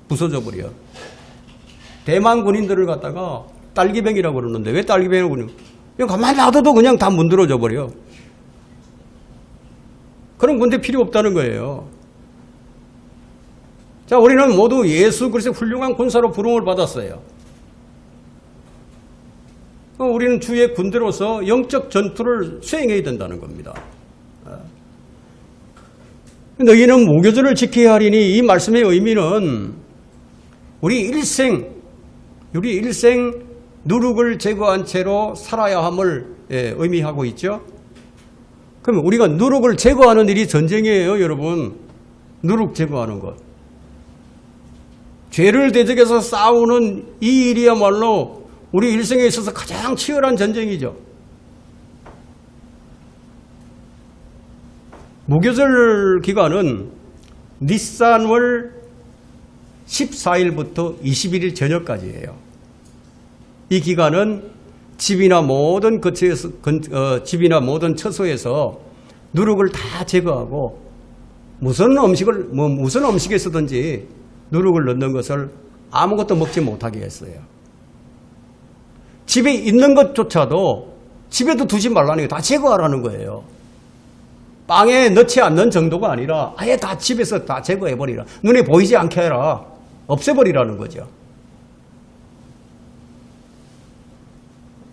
부서져 버려. 대만 군인들을 갖다가 딸기병이라고 그러는데 왜 딸기병이라고 그러냐? 그냥 가만히 놔둬도 그냥 다 문드러져 버려. 그런 군대 필요 없다는 거예요. 자, 우리는 모두 예수 그리스도의 훌륭한 군사로 부름을 받았어요. 우리는 주의 군대로서 영적 전투를 수행해야 된다는 겁니다. 너희는 무교절을 지켜야 하리니 이 말씀의 의미는 우리 일생 누룩을 제거한 채로 살아야 함을 의미하고 있죠. 그럼 우리가 누룩을 제거하는 일이 전쟁이에요, 여러분. 누룩 제거하는 것. 죄를 대적해서 싸우는 이 일이야말로 우리 일생에 있어서 가장 치열한 전쟁이죠. 무교절 기간은 니산월 14일부터 21일 저녁까지예요. 이 기간은 집이나 모든 처소에서 누룩을 다 제거하고 무슨 음식에 쓰든지 누룩을 넣는 것을 아무것도 먹지 못하게 했어요. 집에 있는 것조차도 집에도 두지 말라는 게 다 제거하라는 거예요. 빵에 넣지 않는 정도가 아니라 아예 다 집에서 다 제거해버리라. 눈에 보이지 않게 해라. 없애버리라는 거죠.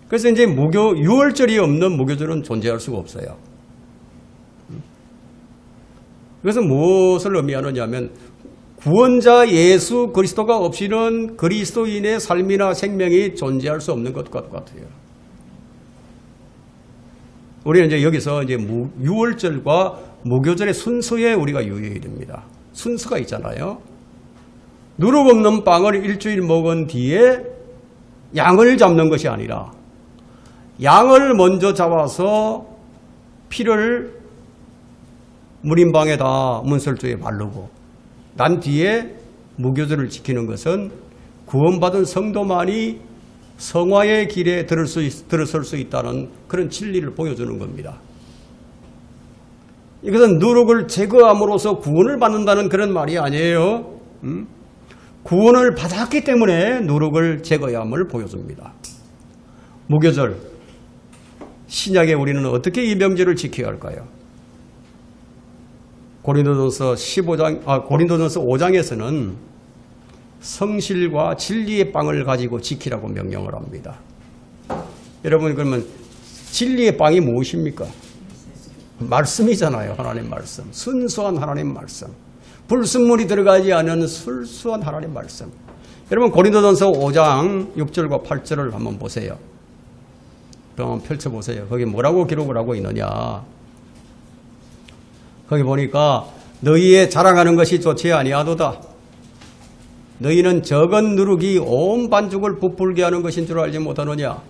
그래서 이제 유월절이 없는 무교절은 존재할 수가 없어요. 그래서 무엇을 의미하느냐 하면 구원자 예수 그리스도가 없이는 그리스도인의 삶이나 생명이 존재할 수 없는 것 같아요. 우리는 이제 여기서 이제 유월절과 무교절의 순서에 우리가 유의해야 됩니다. 순서가 있잖아요. 누룩 없는 빵을 일주일 먹은 뒤에 양을 잡는 것이 아니라 양을 먼저 잡아서 피를 무림방에다 문설주에 바르고 난 뒤에 무교절을 지키는 것은 구원받은 성도만이 성화의 길에 들어설 수 있다는 그런 진리를 보여주는 겁니다. 이것은 누룩을 제거함으로써 구원을 받는다는 그런 말이 아니에요. 구원을 받았기 때문에 누룩을 제거함을 보여줍니다. 무교절, 신약에 우리는 어떻게 이 명절을 지켜야 할까요? 고린도전서 5장에서는 성실과 진리의 빵을 가지고 지키라고 명령을 합니다. 여러분, 그러면 진리의 빵이 무엇입니까? 말씀이잖아요. 하나님 말씀. 순수한 하나님 말씀. 불순물이 들어가지 않은 순수한 하나님 말씀. 여러분, 고린도전서 5장 6절과 8절을 한번 보세요. 그럼 펼쳐보세요. 거기 뭐라고 기록을 하고 있느냐. 거기 보니까 너희의 자랑하는 것이 좋지 아니하도다. 너희는 적은 누룩이 온 반죽을 부풀게 하는 것인 줄 알지 못하느냐.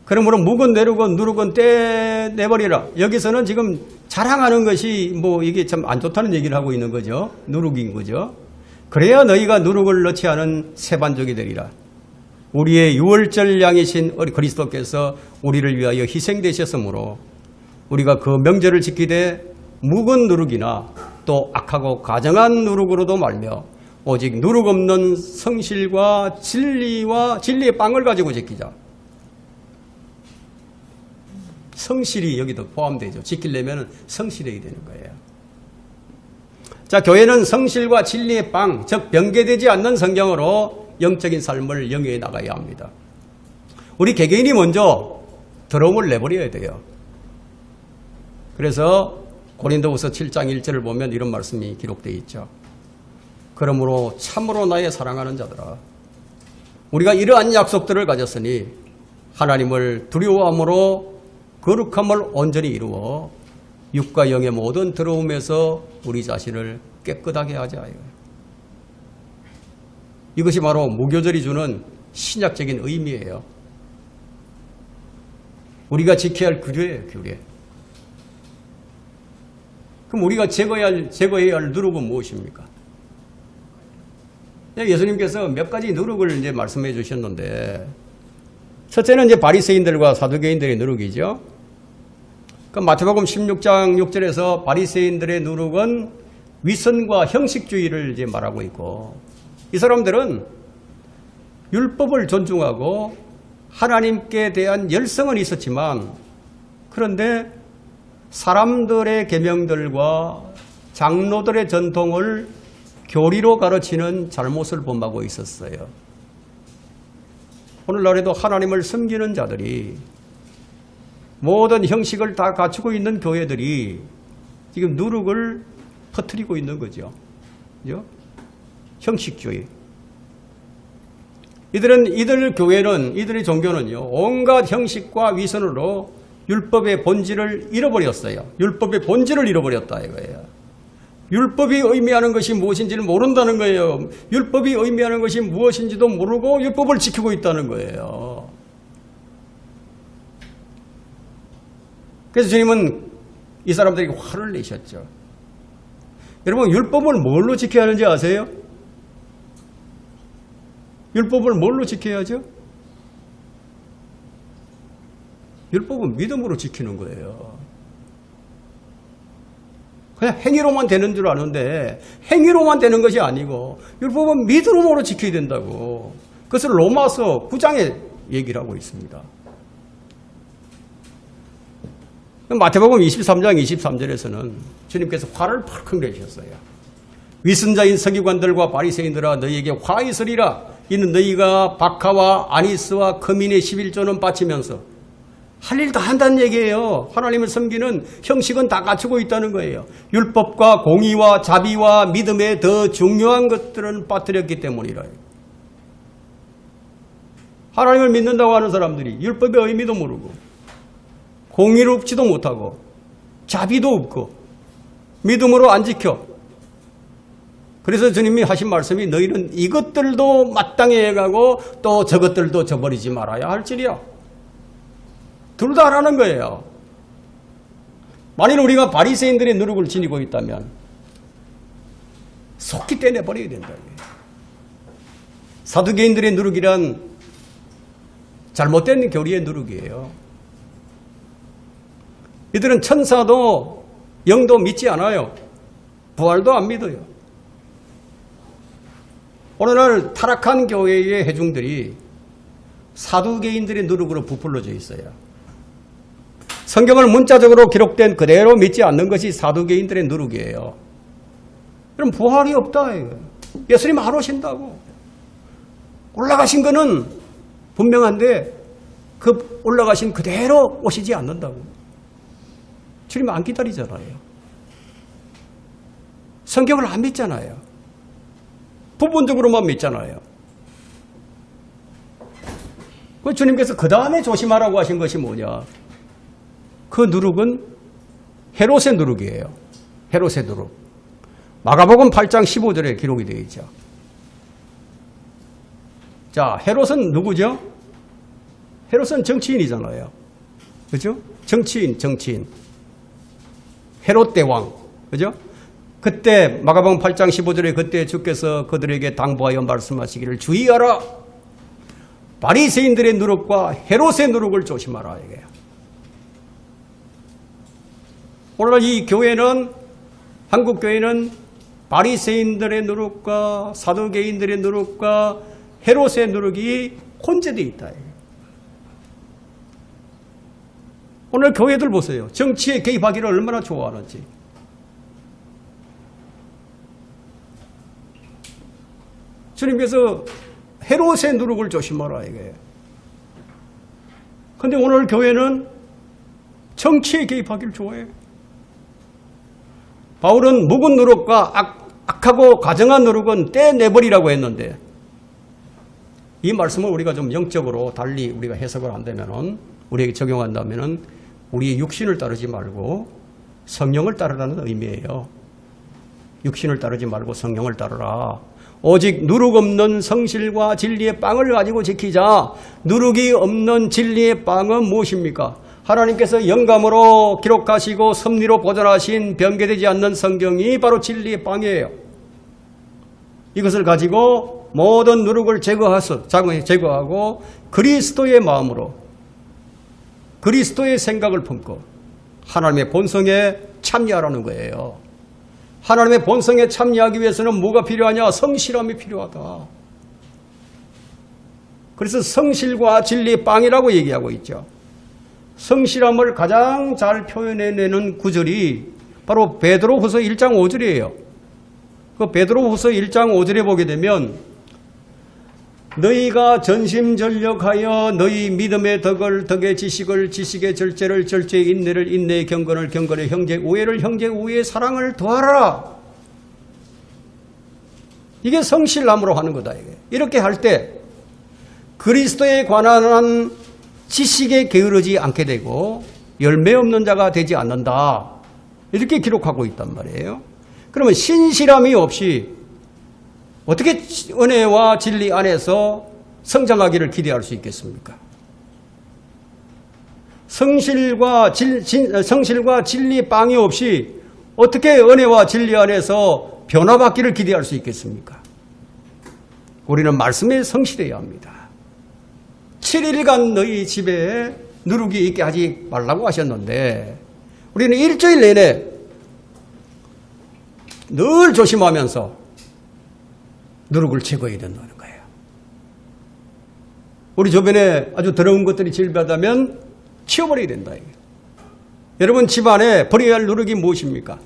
그러므로 묵은 내룩은 누룩은 떼내버리라. 여기서는 지금 자랑하는 것이 이게 참 안 좋다는 얘기를 하고 있는 거죠. 누룩인 거죠. 그래야 너희가 누룩을 넣지 않은 새 반죽이 되리라. 우리의 유월절 양이신 그리스도께서 우리를 위하여 희생되셨으므로 우리가 그 명절을 지키되 묵은 누룩이나 또 악하고 가정한 누룩으로도 말며 오직 누룩 없는 성실과 진리의 빵을 가지고 지키자. 성실이 여기도 포함되죠. 지키려면 성실해야 되는 거예요. 자, 교회는 성실과 진리의 빵, 즉 변개되지 않는 성경으로 영적인 삶을 영위해 나가야 합니다. 우리 개개인이 먼저 더러움을 내버려야 돼요. 그래서 고린도후서 7장 1절을 보면 이런 말씀이 기록되어 있죠. 그러므로 참으로 나의 사랑하는 자들아, 우리가 이러한 약속들을 가졌으니 하나님을 두려워함으로 거룩함을 온전히 이루어 육과 영의 모든 더러움에서 우리 자신을 깨끗하게 하자. 이것이 바로 무교절이 주는 신약적인 의미예요. 우리가 지켜야 할 규례예요, 규례. 그럼 우리가 제거해야 할 누룩은 무엇입니까? 예수님께서 몇 가지 누룩을 이제 말씀해 주셨는데, 첫째는 이제 바리새인들과 사두개인들의 누룩이죠. 그 마태복음 16장 6절에서 바리새인들의 누룩은 위선과 형식주의를 이제 말하고 있고, 이 사람들은 율법을 존중하고 하나님께 대한 열성은 있었지만, 그런데 사람들의 계명들과 장로들의 전통을 교리로 가르치는 잘못을 범하고 있었어요. 오늘날에도 하나님을 섬기는 자들이, 모든 형식을 다 갖추고 있는 교회들이 지금 누룩을 퍼뜨리고 있는 거죠. 그죠? 형식주의. 이들의 종교는요, 온갖 형식과 위선으로 율법의 본질을 잃어버렸어요. 율법의 본질을 잃어버렸다 이거예요. 율법이 의미하는 것이 무엇인지를 모른다는 거예요. 율법이 의미하는 것이 무엇인지도 모르고 율법을 지키고 있다는 거예요. 그래서 주님은 이 사람들에게 화를 내셨죠. 여러분, 율법을 뭘로 지켜야 하는지 아세요? 율법을 뭘로 지켜야죠? 율법은 믿음으로 지키는 거예요. 그냥 행위로만 되는 줄 아는데 행위로만 되는 것이 아니고 율법은 믿음으로 지켜야 된다고. 그것을 로마서 9장에 얘기를 하고 있습니다. 마태복음 23장 23절에서는 주님께서 화를 펄컥 내셨어요. 위선자인 서기관들과 바리새인들아, 너희에게 화 있으리라. 이는 너희가 박하와 아니스와 거민의 11조는 바치면서 할 일 다 한다는 얘기예요. 하나님을 섬기는 형식은 다 갖추고 있다는 거예요. 율법과 공의와 자비와 믿음에 더 중요한 것들은 빠뜨렸기 때문이라. 하나님을 믿는다고 하는 사람들이 율법의 의미도 모르고 공의롭지도 못하고 자비도 없고 믿음으로 안 지켜. 그래서 주님이 하신 말씀이 너희는 이것들도 마땅히 해가고 또 저것들도 저버리지 말아야 할지니라. 둘 다 하라는 거예요. 만일 우리가 바리새인들의 누룩을 지니고 있다면 속히 떼내버려야 된다. 사두개인들의 누룩이란 잘못된 교리의 누룩이에요. 이들은 천사도 영도 믿지 않아요. 부활도 안 믿어요. 오늘날 타락한 교회의 회중들이 사두개인들의 누룩으로 부풀려져 있어요. 성경을 문자적으로 기록된 그대로 믿지 않는 것이 사두개인들의 누룩이에요. 그럼 부활이 없다. 예수님 안 오신다고. 올라가신 거는 분명한데 그 올라가신 그대로 오시지 않는다고. 주님 안 기다리잖아요. 성경을 안 믿잖아요. 부분적으로만 믿잖아요. 주님께서 그 다음에 조심하라고 하신 것이 뭐냐. 그 누룩은 헤롯의 누룩이에요. 헤롯의 누룩. 마가복음 8장 15절에 기록이 되어 있죠. 자, 헤롯은 누구죠? 헤롯은 정치인이잖아요. 그죠? 정치인. 헤롯 대왕. 그죠? 그때 마가복음 8장 15절에 그때 주께서 그들에게 당부하여 말씀하시기를 주의하라. 바리새인들의 누룩과 헤롯의 누룩을 조심하라. 이게요. 오늘 이 교회는, 한국 교회는 바리새인들의 누룩과 사두개인들의 누룩과 헤롯의 누룩이 혼재되어 있다. 오늘 교회들 보세요. 정치에 개입하기를 얼마나 좋아하는지. 주님께서 헤롯의 누룩을 조심하라 이게. 그런데 오늘 교회는 정치에 개입하기를 좋아해요. 바울은 묵은 누룩과 악하고 가정한 누룩은 떼내버리라고 했는데, 이 말씀을 우리가 좀 영적으로 달리 우리가 해석을 한다면은, 우리에게 적용한다면은, 우리의 육신을 따르지 말고 성령을 따르라는 의미예요. 육신을 따르지 말고 성령을 따르라. 오직 누룩 없는 성실과 진리의 빵을 가지고 지키자. 누룩이 없는 진리의 빵은 무엇입니까? 하나님께서 영감으로 기록하시고 섭리로 보존하신 변개되지 않는 성경이 바로 진리의 빵이에요. 이것을 가지고 모든 누룩을 제거하고 그리스도의 마음으로, 그리스도의 생각을 품고 하나님의 본성에 참여하라는 거예요. 하나님의 본성에 참여하기 위해서는 뭐가 필요하냐? 성실함이 필요하다. 그래서 성실과 진리의 빵이라고 얘기하고 있죠. 성실함을 가장 잘 표현해내는 구절이 바로 베드로후서 1장 5절이에요. 그 베드로후서 1장 5절에 보게 되면 너희가 전심전력하여 너희 믿음의 덕의 지식을 지식의 절제를 절제의 인내를 인내의 경건을 경건의 형제 우애를 형제 우애의 사랑을 더하라. 이게 성실함으로 하는 거다. 이렇게 할 때 그리스도에 관한 지식에 게으르지 않게 되고 열매 없는 자가 되지 않는다. 이렇게 기록하고 있단 말이에요. 그러면 신실함이 없이 어떻게 은혜와 진리 안에서 성장하기를 기대할 수 있겠습니까? 성실과 진리 빵이 없이 어떻게 은혜와 진리 안에서 변화받기를 기대할 수 있겠습니까? 우리는 말씀에 성실해야 합니다. 7일간 너희 집에 누룩이 있게 하지 말라고 하셨는데 우리는 일주일 내내 늘 조심하면서 누룩을 제거해야 된다는 거예요. 우리 주변에 아주 더러운 것들이 질비하다면 치워버려야 된다. 여러분 집안에 버려야 할 누룩이 무엇입니까?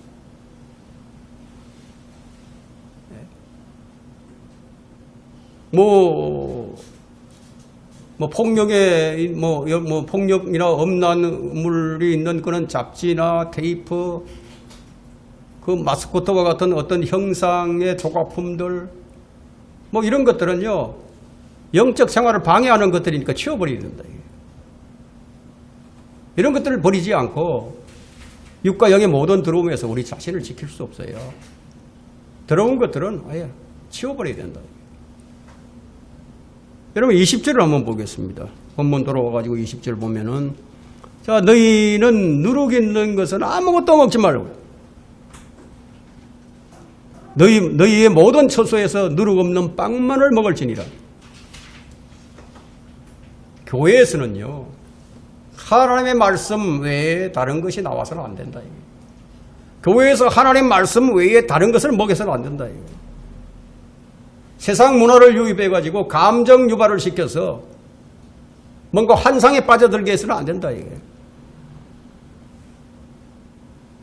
폭력이나 음란물이 있는 그런 잡지나 테이프, 그 마스코트와 같은 어떤 형상의 조각품들, 이런 것들은요, 영적 생활을 방해하는 것들이니까 치워버려야 된다. 이런 것들을 버리지 않고 육과 영의 모든 더러움에서 우리 자신을 지킬 수 없어요. 더러운 것들은 아예 치워버려야 된다. 여러분 20절을 한번 보겠습니다. 본문 돌아와가지고 20절 보면은, 자, 너희는 누룩 있는 것은 아무것도 먹지 말고 너희의 모든 처소에서 누룩 없는 빵만을 먹을지니라. 교회에서는요, 하나님의 말씀 외에 다른 것이 나와서는 안 된다. 교회에서 하나님의 말씀 외에 다른 것을 먹여서는 안 된다. 세상 문화를 유입해가지고 감정 유발을 시켜서 뭔가 환상에 빠져들게 해서는 안 된다.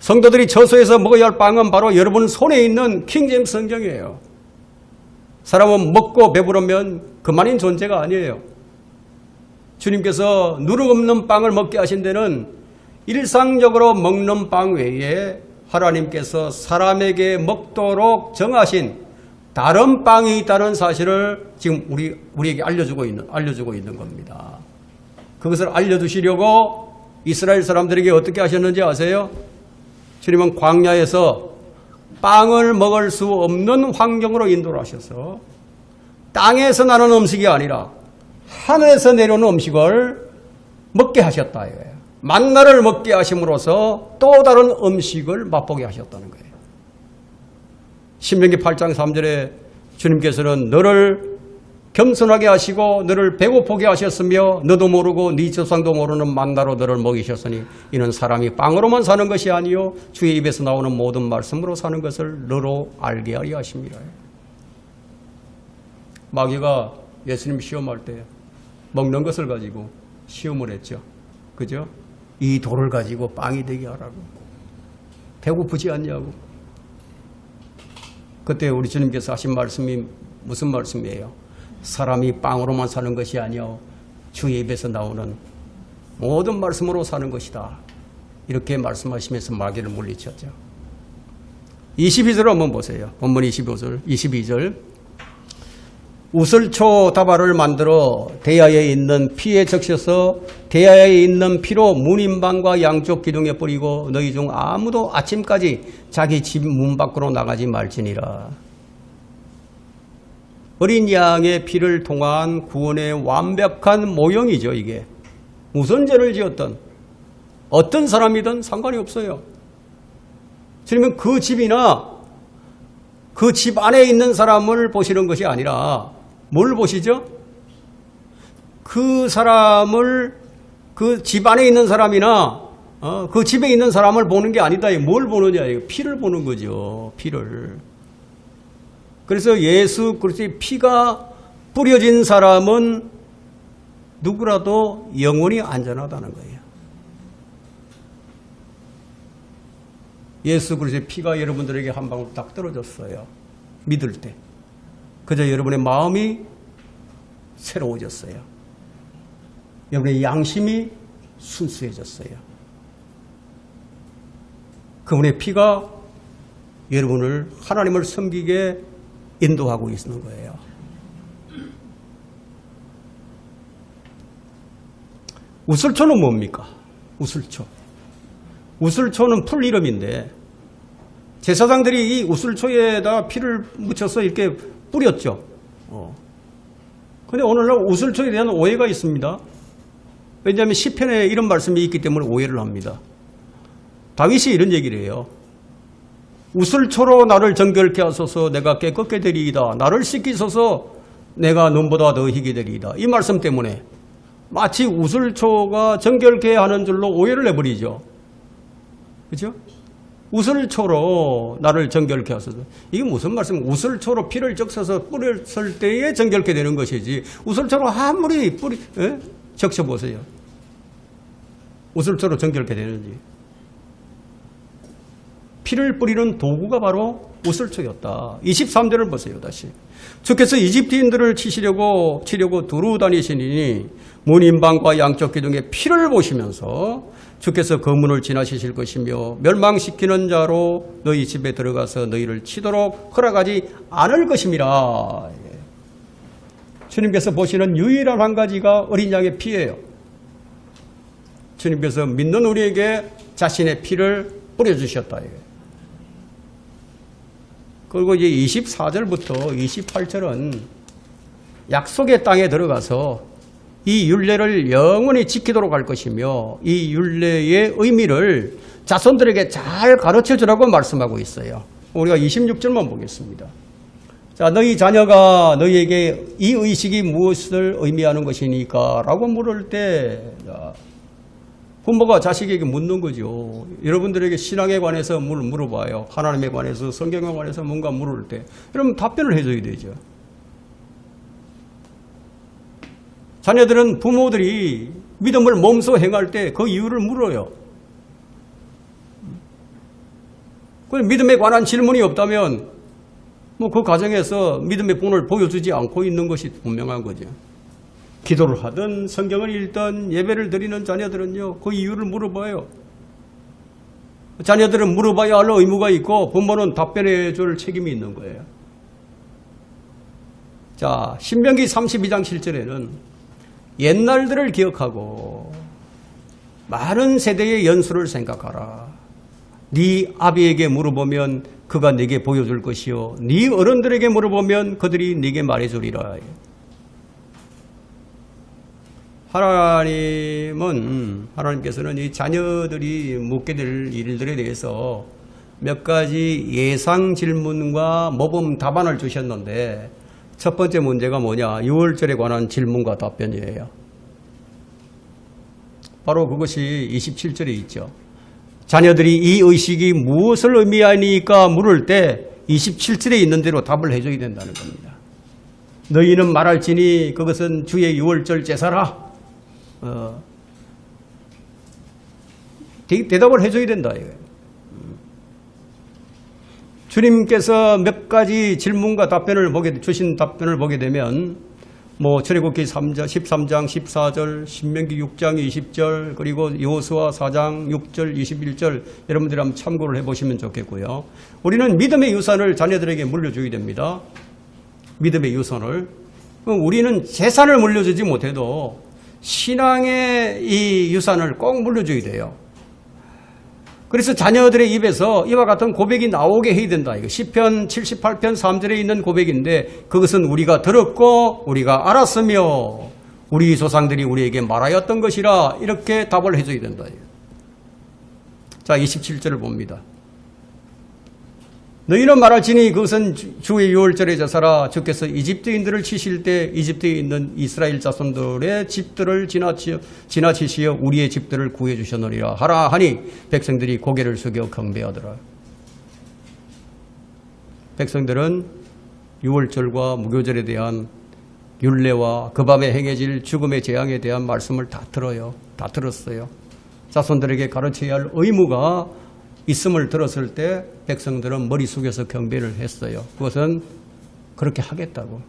성도들이 저소에서 먹어야 할 빵은 바로 여러분 손에 있는 킹제임스 성경이에요. 사람은 먹고 배부르면 그만인 존재가 아니에요. 주님께서 누룩 없는 빵을 먹게 하신 데는 일상적으로 먹는 빵 외에 하나님께서 사람에게 먹도록 정하신 다른 빵이 있다는 사실을 지금 우리에게 알려주고 있는 겁니다. 그것을 알려주시려고 이스라엘 사람들에게 어떻게 하셨는지 아세요? 주님은 광야에서 빵을 먹을 수 없는 환경으로 인도를 하셔서 땅에서 나는 음식이 아니라 하늘에서 내려오는 음식을 먹게 하셨다 이거예요. 만나를 먹게 하심으로써 또 다른 음식을 맛보게 하셨다는 거예요. 신명기 8장 3절에 주님께서는 너를 겸손하게 하시고 너를 배고프게 하셨으며 너도 모르고 네 조상도 모르는 만나로 너를 먹이셨으니 이는 사람이 빵으로만 사는 것이 아니요 주의 입에서 나오는 모든 말씀으로 사는 것을 너로 알게 하려 하십니다. 마귀가 예수님 시험할 때 먹는 것을 가지고 시험을 했죠. 그죠? 이 돌을 가지고 빵이 되게 하라고. 배고프지 않냐고. 그때 우리 주님께서 하신 말씀이 무슨 말씀이에요? 사람이 빵으로만 사는 것이 아니요 주의 입에서 나오는 모든 말씀으로 사는 것이다. 이렇게 말씀하시면서 마귀를 물리쳤죠. 22절 한번 보세요. 본문 22절. 우슬초 다발을 만들어 대야에 있는 피에 적셔서 대야에 있는 피로 문인방과 양쪽 기둥에 뿌리고 너희 중 아무도 아침까지 자기 집 문 밖으로 나가지 말지니라. 어린 양의 피를 통한 구원의 완벽한 모형이죠. 이게 무슨 죄를 지었던 어떤 사람이든 상관이 없어요. 주님은 그 집이나 그 집 안에 있는 사람을 보시는 것이 아니라 뭘 보시죠? 그 사람을 그 집 안에 있는 사람이나 그 집에 있는 사람을 보는 게 아니다. 뭘 보느냐? 피를 보는 거죠. 피를. 그래서 예수 그리스도의 피가 뿌려진 사람은 누구라도 영원히 안전하다는 거예요. 예수 그리스도의 피가 여러분들에게 한 방울 딱 떨어졌어요. 믿을 때. 그저 여러분의 마음이 새로워졌어요. 여러분의 양심이 순수해졌어요. 그분의 피가 여러분을 하나님을 섬기게 인도하고 있는 거예요. 우슬초는 뭡니까? 우슬초. 우슬초는 풀 이름인데 제사장들이 이 우슬초에다 피를 묻혀서 이렇게 뿌렸죠. 그런데 오늘날 우슬초에 대한 오해가 있습니다. 왜냐하면 시편에 이런 말씀이 있기 때문에 오해를 합니다. 다윗이 이런 얘기를 해요. 우슬초로 나를 정결케 하소서 내가 깨끗게 되리이다. 나를 씻기소서 내가 눈보다 더 희게 되리이다. 이 말씀 때문에 마치 우슬초가 정결케 하는 줄로 오해를 내버리죠. 그렇죠? 우슬초로 나를 정결케 하소서. 이게 무슨 말씀? 우슬초로 피를 적셔서 뿌렸을 때에 정결케 되는 것이지. 우슬초로 아무리 적셔보세요. 우슬초로 정결케 되는지. 피를 뿌리는 도구가 바로 우슬초였다. 23절을 보세요. 다시. 주께서 이집트인들을 치려고 두루 다니시니 문인방과 양쪽 기둥에 피를 보시면서 주께서 그 문을 지나시실 것이며 멸망시키는 자로 너희 집에 들어가서 너희를 치도록 허락하지 않을 것임이라. 주님께서 보시는 유일한 한 가지가 어린 양의 피예요. 주님께서 믿는 우리에게 자신의 피를 뿌려주셨다. 그리고 이제 24절부터 28절은 약속의 땅에 들어가서 이 율례를 영원히 지키도록 할 것이며 이 율례의 의미를 자손들에게 잘 가르쳐 주라고 말씀하고 있어요. 우리가 26절만 보겠습니다. 자, 너희 자녀가 너희에게 이 의식이 무엇을 의미하는 것이니까 라고 물을 때 부모가 자식에게 묻는 거죠. 여러분들에게 신앙에 관해서 물어봐요. 하나님에 관해서 성경에 관해서 뭔가 물을 때 여러분 답변을 해줘야 되죠. 자녀들은 부모들이 믿음을 몸소 행할 때 그 이유를 물어요. 믿음에 관한 질문이 없다면 뭐 그 과정에서 믿음의 본을 보여주지 않고 있는 것이 분명한 거죠. 기도를 하든 성경을 읽든 예배를 드리는 자녀들은요, 그 이유를 물어봐요. 자녀들은 물어봐야 할 의무가 있고 부모는 답변해 줄 책임이 있는 거예요. 자, 신명기 32장 7절에는 옛날들을 기억하고 많은 세대의 연수를 생각하라. 네 아비에게 물어보면 그가 네게 보여줄 것이요 네 어른들에게 물어보면 그들이 네게 말해주리라. 하나님께서는 이 자녀들이 묻게 될 일들에 대해서 몇 가지 예상 질문과 모범 답안을 주셨는데, 첫 번째 문제가 뭐냐? 유월절에 관한 질문과 답변이에요. 바로 그것이 27절에 있죠. 자녀들이 이 의식이 무엇을 의미하니까 물을 때 27절에 있는 대로 답을 해줘야 된다는 겁니다. 너희는 말할지니 그것은 주의 유월절 제사라. 대답을 해줘야 된다 이거예요. 주님께서 몇 가지 질문과 주신 답변을 보게 되면 뭐 출애굽기 13장 14절, 신명기 6장 20절, 그리고 여호수아 4장 6절 21절 여러분들이 한번 참고를 해보시면 좋겠고요. 우리는 믿음의 유산을 자녀들에게 물려줘야 됩니다. 믿음의 유산을. 우리는 재산을 물려주지 못해도 신앙의 이 유산을 꼭 물려줘야 돼요. 그래서 자녀들의 입에서 이와 같은 고백이 나오게 해야 된다. 이거 시편 78편 3절에 있는 고백인데, 그것은 우리가 들었고 우리가 알았으며 우리 조상들이 우리에게 말하였던 것이라, 이렇게 답을 해줘야 된다. 자, 27절을 봅니다. 너희는 말할지니 그것은 주의 유월절의 제사라. 주께서 이집트인들을 치실 때 이집트에 있는 이스라엘 자손들의 집들을 지나치시어 우리의 집들을 구해 주셨느니라 하라 하니 백성들이 고개를 숙여 경배하더라. 백성들은 유월절과 무교절에 대한 율례와 그 밤에 행해질 죽음의 재앙에 대한 말씀을 다 들었어요. 자손들에게 가르쳐야 할 의무가 있음을 들었을 때 백성들은 머리 숙여서 경배를 했어요. 그것은 그렇게 하겠다고.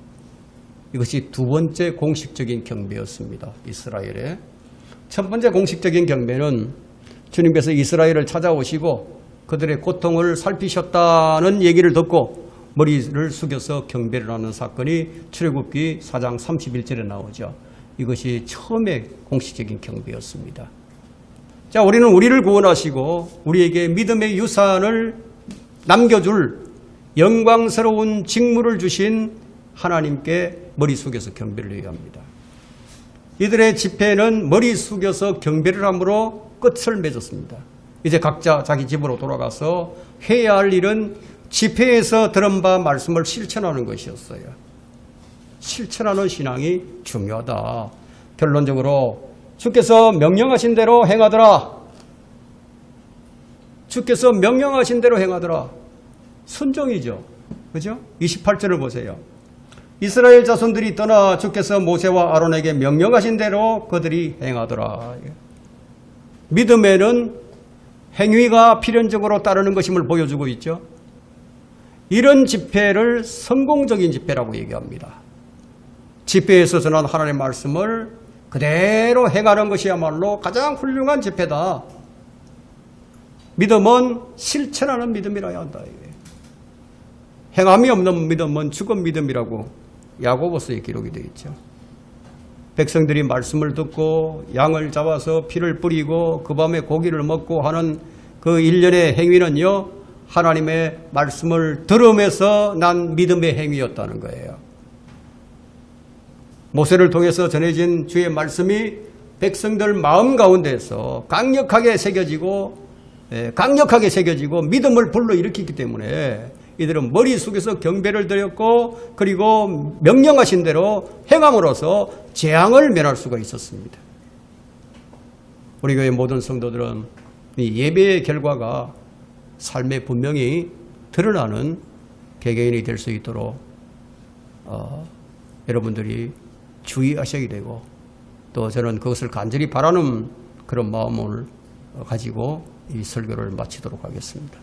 이것이 두 번째 공식적인 경배였습니다. 이스라엘의. 첫 번째 공식적인 경배는 주님께서 이스라엘을 찾아오시고 그들의 고통을 살피셨다는 얘기를 듣고 머리를 숙여서 경배를 하는 사건이 출애굽기 4장 31절에 나오죠. 이것이 처음의 공식적인 경배였습니다. 자, 우리는 우리를 구원하시고 우리에게 믿음의 유산을 남겨줄 영광스러운 직무를 주신 하나님께 머리 숙여서 경배를 해야 합니다. 이들의 집회는 머리 숙여서 경배를 함으로 끝을 맺었습니다. 이제 각자 자기 집으로 돌아가서 해야 할 일은 집회에서 들은 바 말씀을 실천하는 것이었어요. 실천하는 신앙이 중요하다. 결론적으로 주께서 명령하신 대로 행하더라. 주께서 명령하신 대로 행하더라. 순종이죠. 그죠? 28절을 보세요. 이스라엘 자손들이 떠나 주께서 모세와 아론에게 명령하신 대로 그들이 행하더라. 믿음에는 행위가 필연적으로 따르는 것임을 보여주고 있죠. 이런 집회를 성공적인 집회라고 얘기합니다. 집회에서 전한 하나님의 말씀을 그대로 행하는 것이야말로 가장 훌륭한 집회다. 믿음은 실천하는 믿음이라야 한다. 행함이 없는 믿음은 죽은 믿음이라고 야고보서에 기록이 되어 있죠. 백성들이 말씀을 듣고 양을 잡아서 피를 뿌리고 그 밤에 고기를 먹고 하는 그 일련의 행위는요, 하나님의 말씀을 들으면서 난 믿음의 행위였다는 거예요. 모세를 통해서 전해진 주의 말씀이 백성들 마음 가운데서 강력하게 새겨지고 믿음을 불러일으키기 때문에 이들은 머리 숙여서 경배를 드렸고, 그리고 명령하신 대로 행함으로써 재앙을 면할 수가 있었습니다. 우리 교회 모든 성도들은 이 예배의 결과가 삶에 분명히 드러나는 개개인이 될 수 있도록 여러분들이 주의하셔야 되고, 또 저는 그것을 간절히 바라는 그런 마음을 가지고 이 설교를 마치도록 하겠습니다.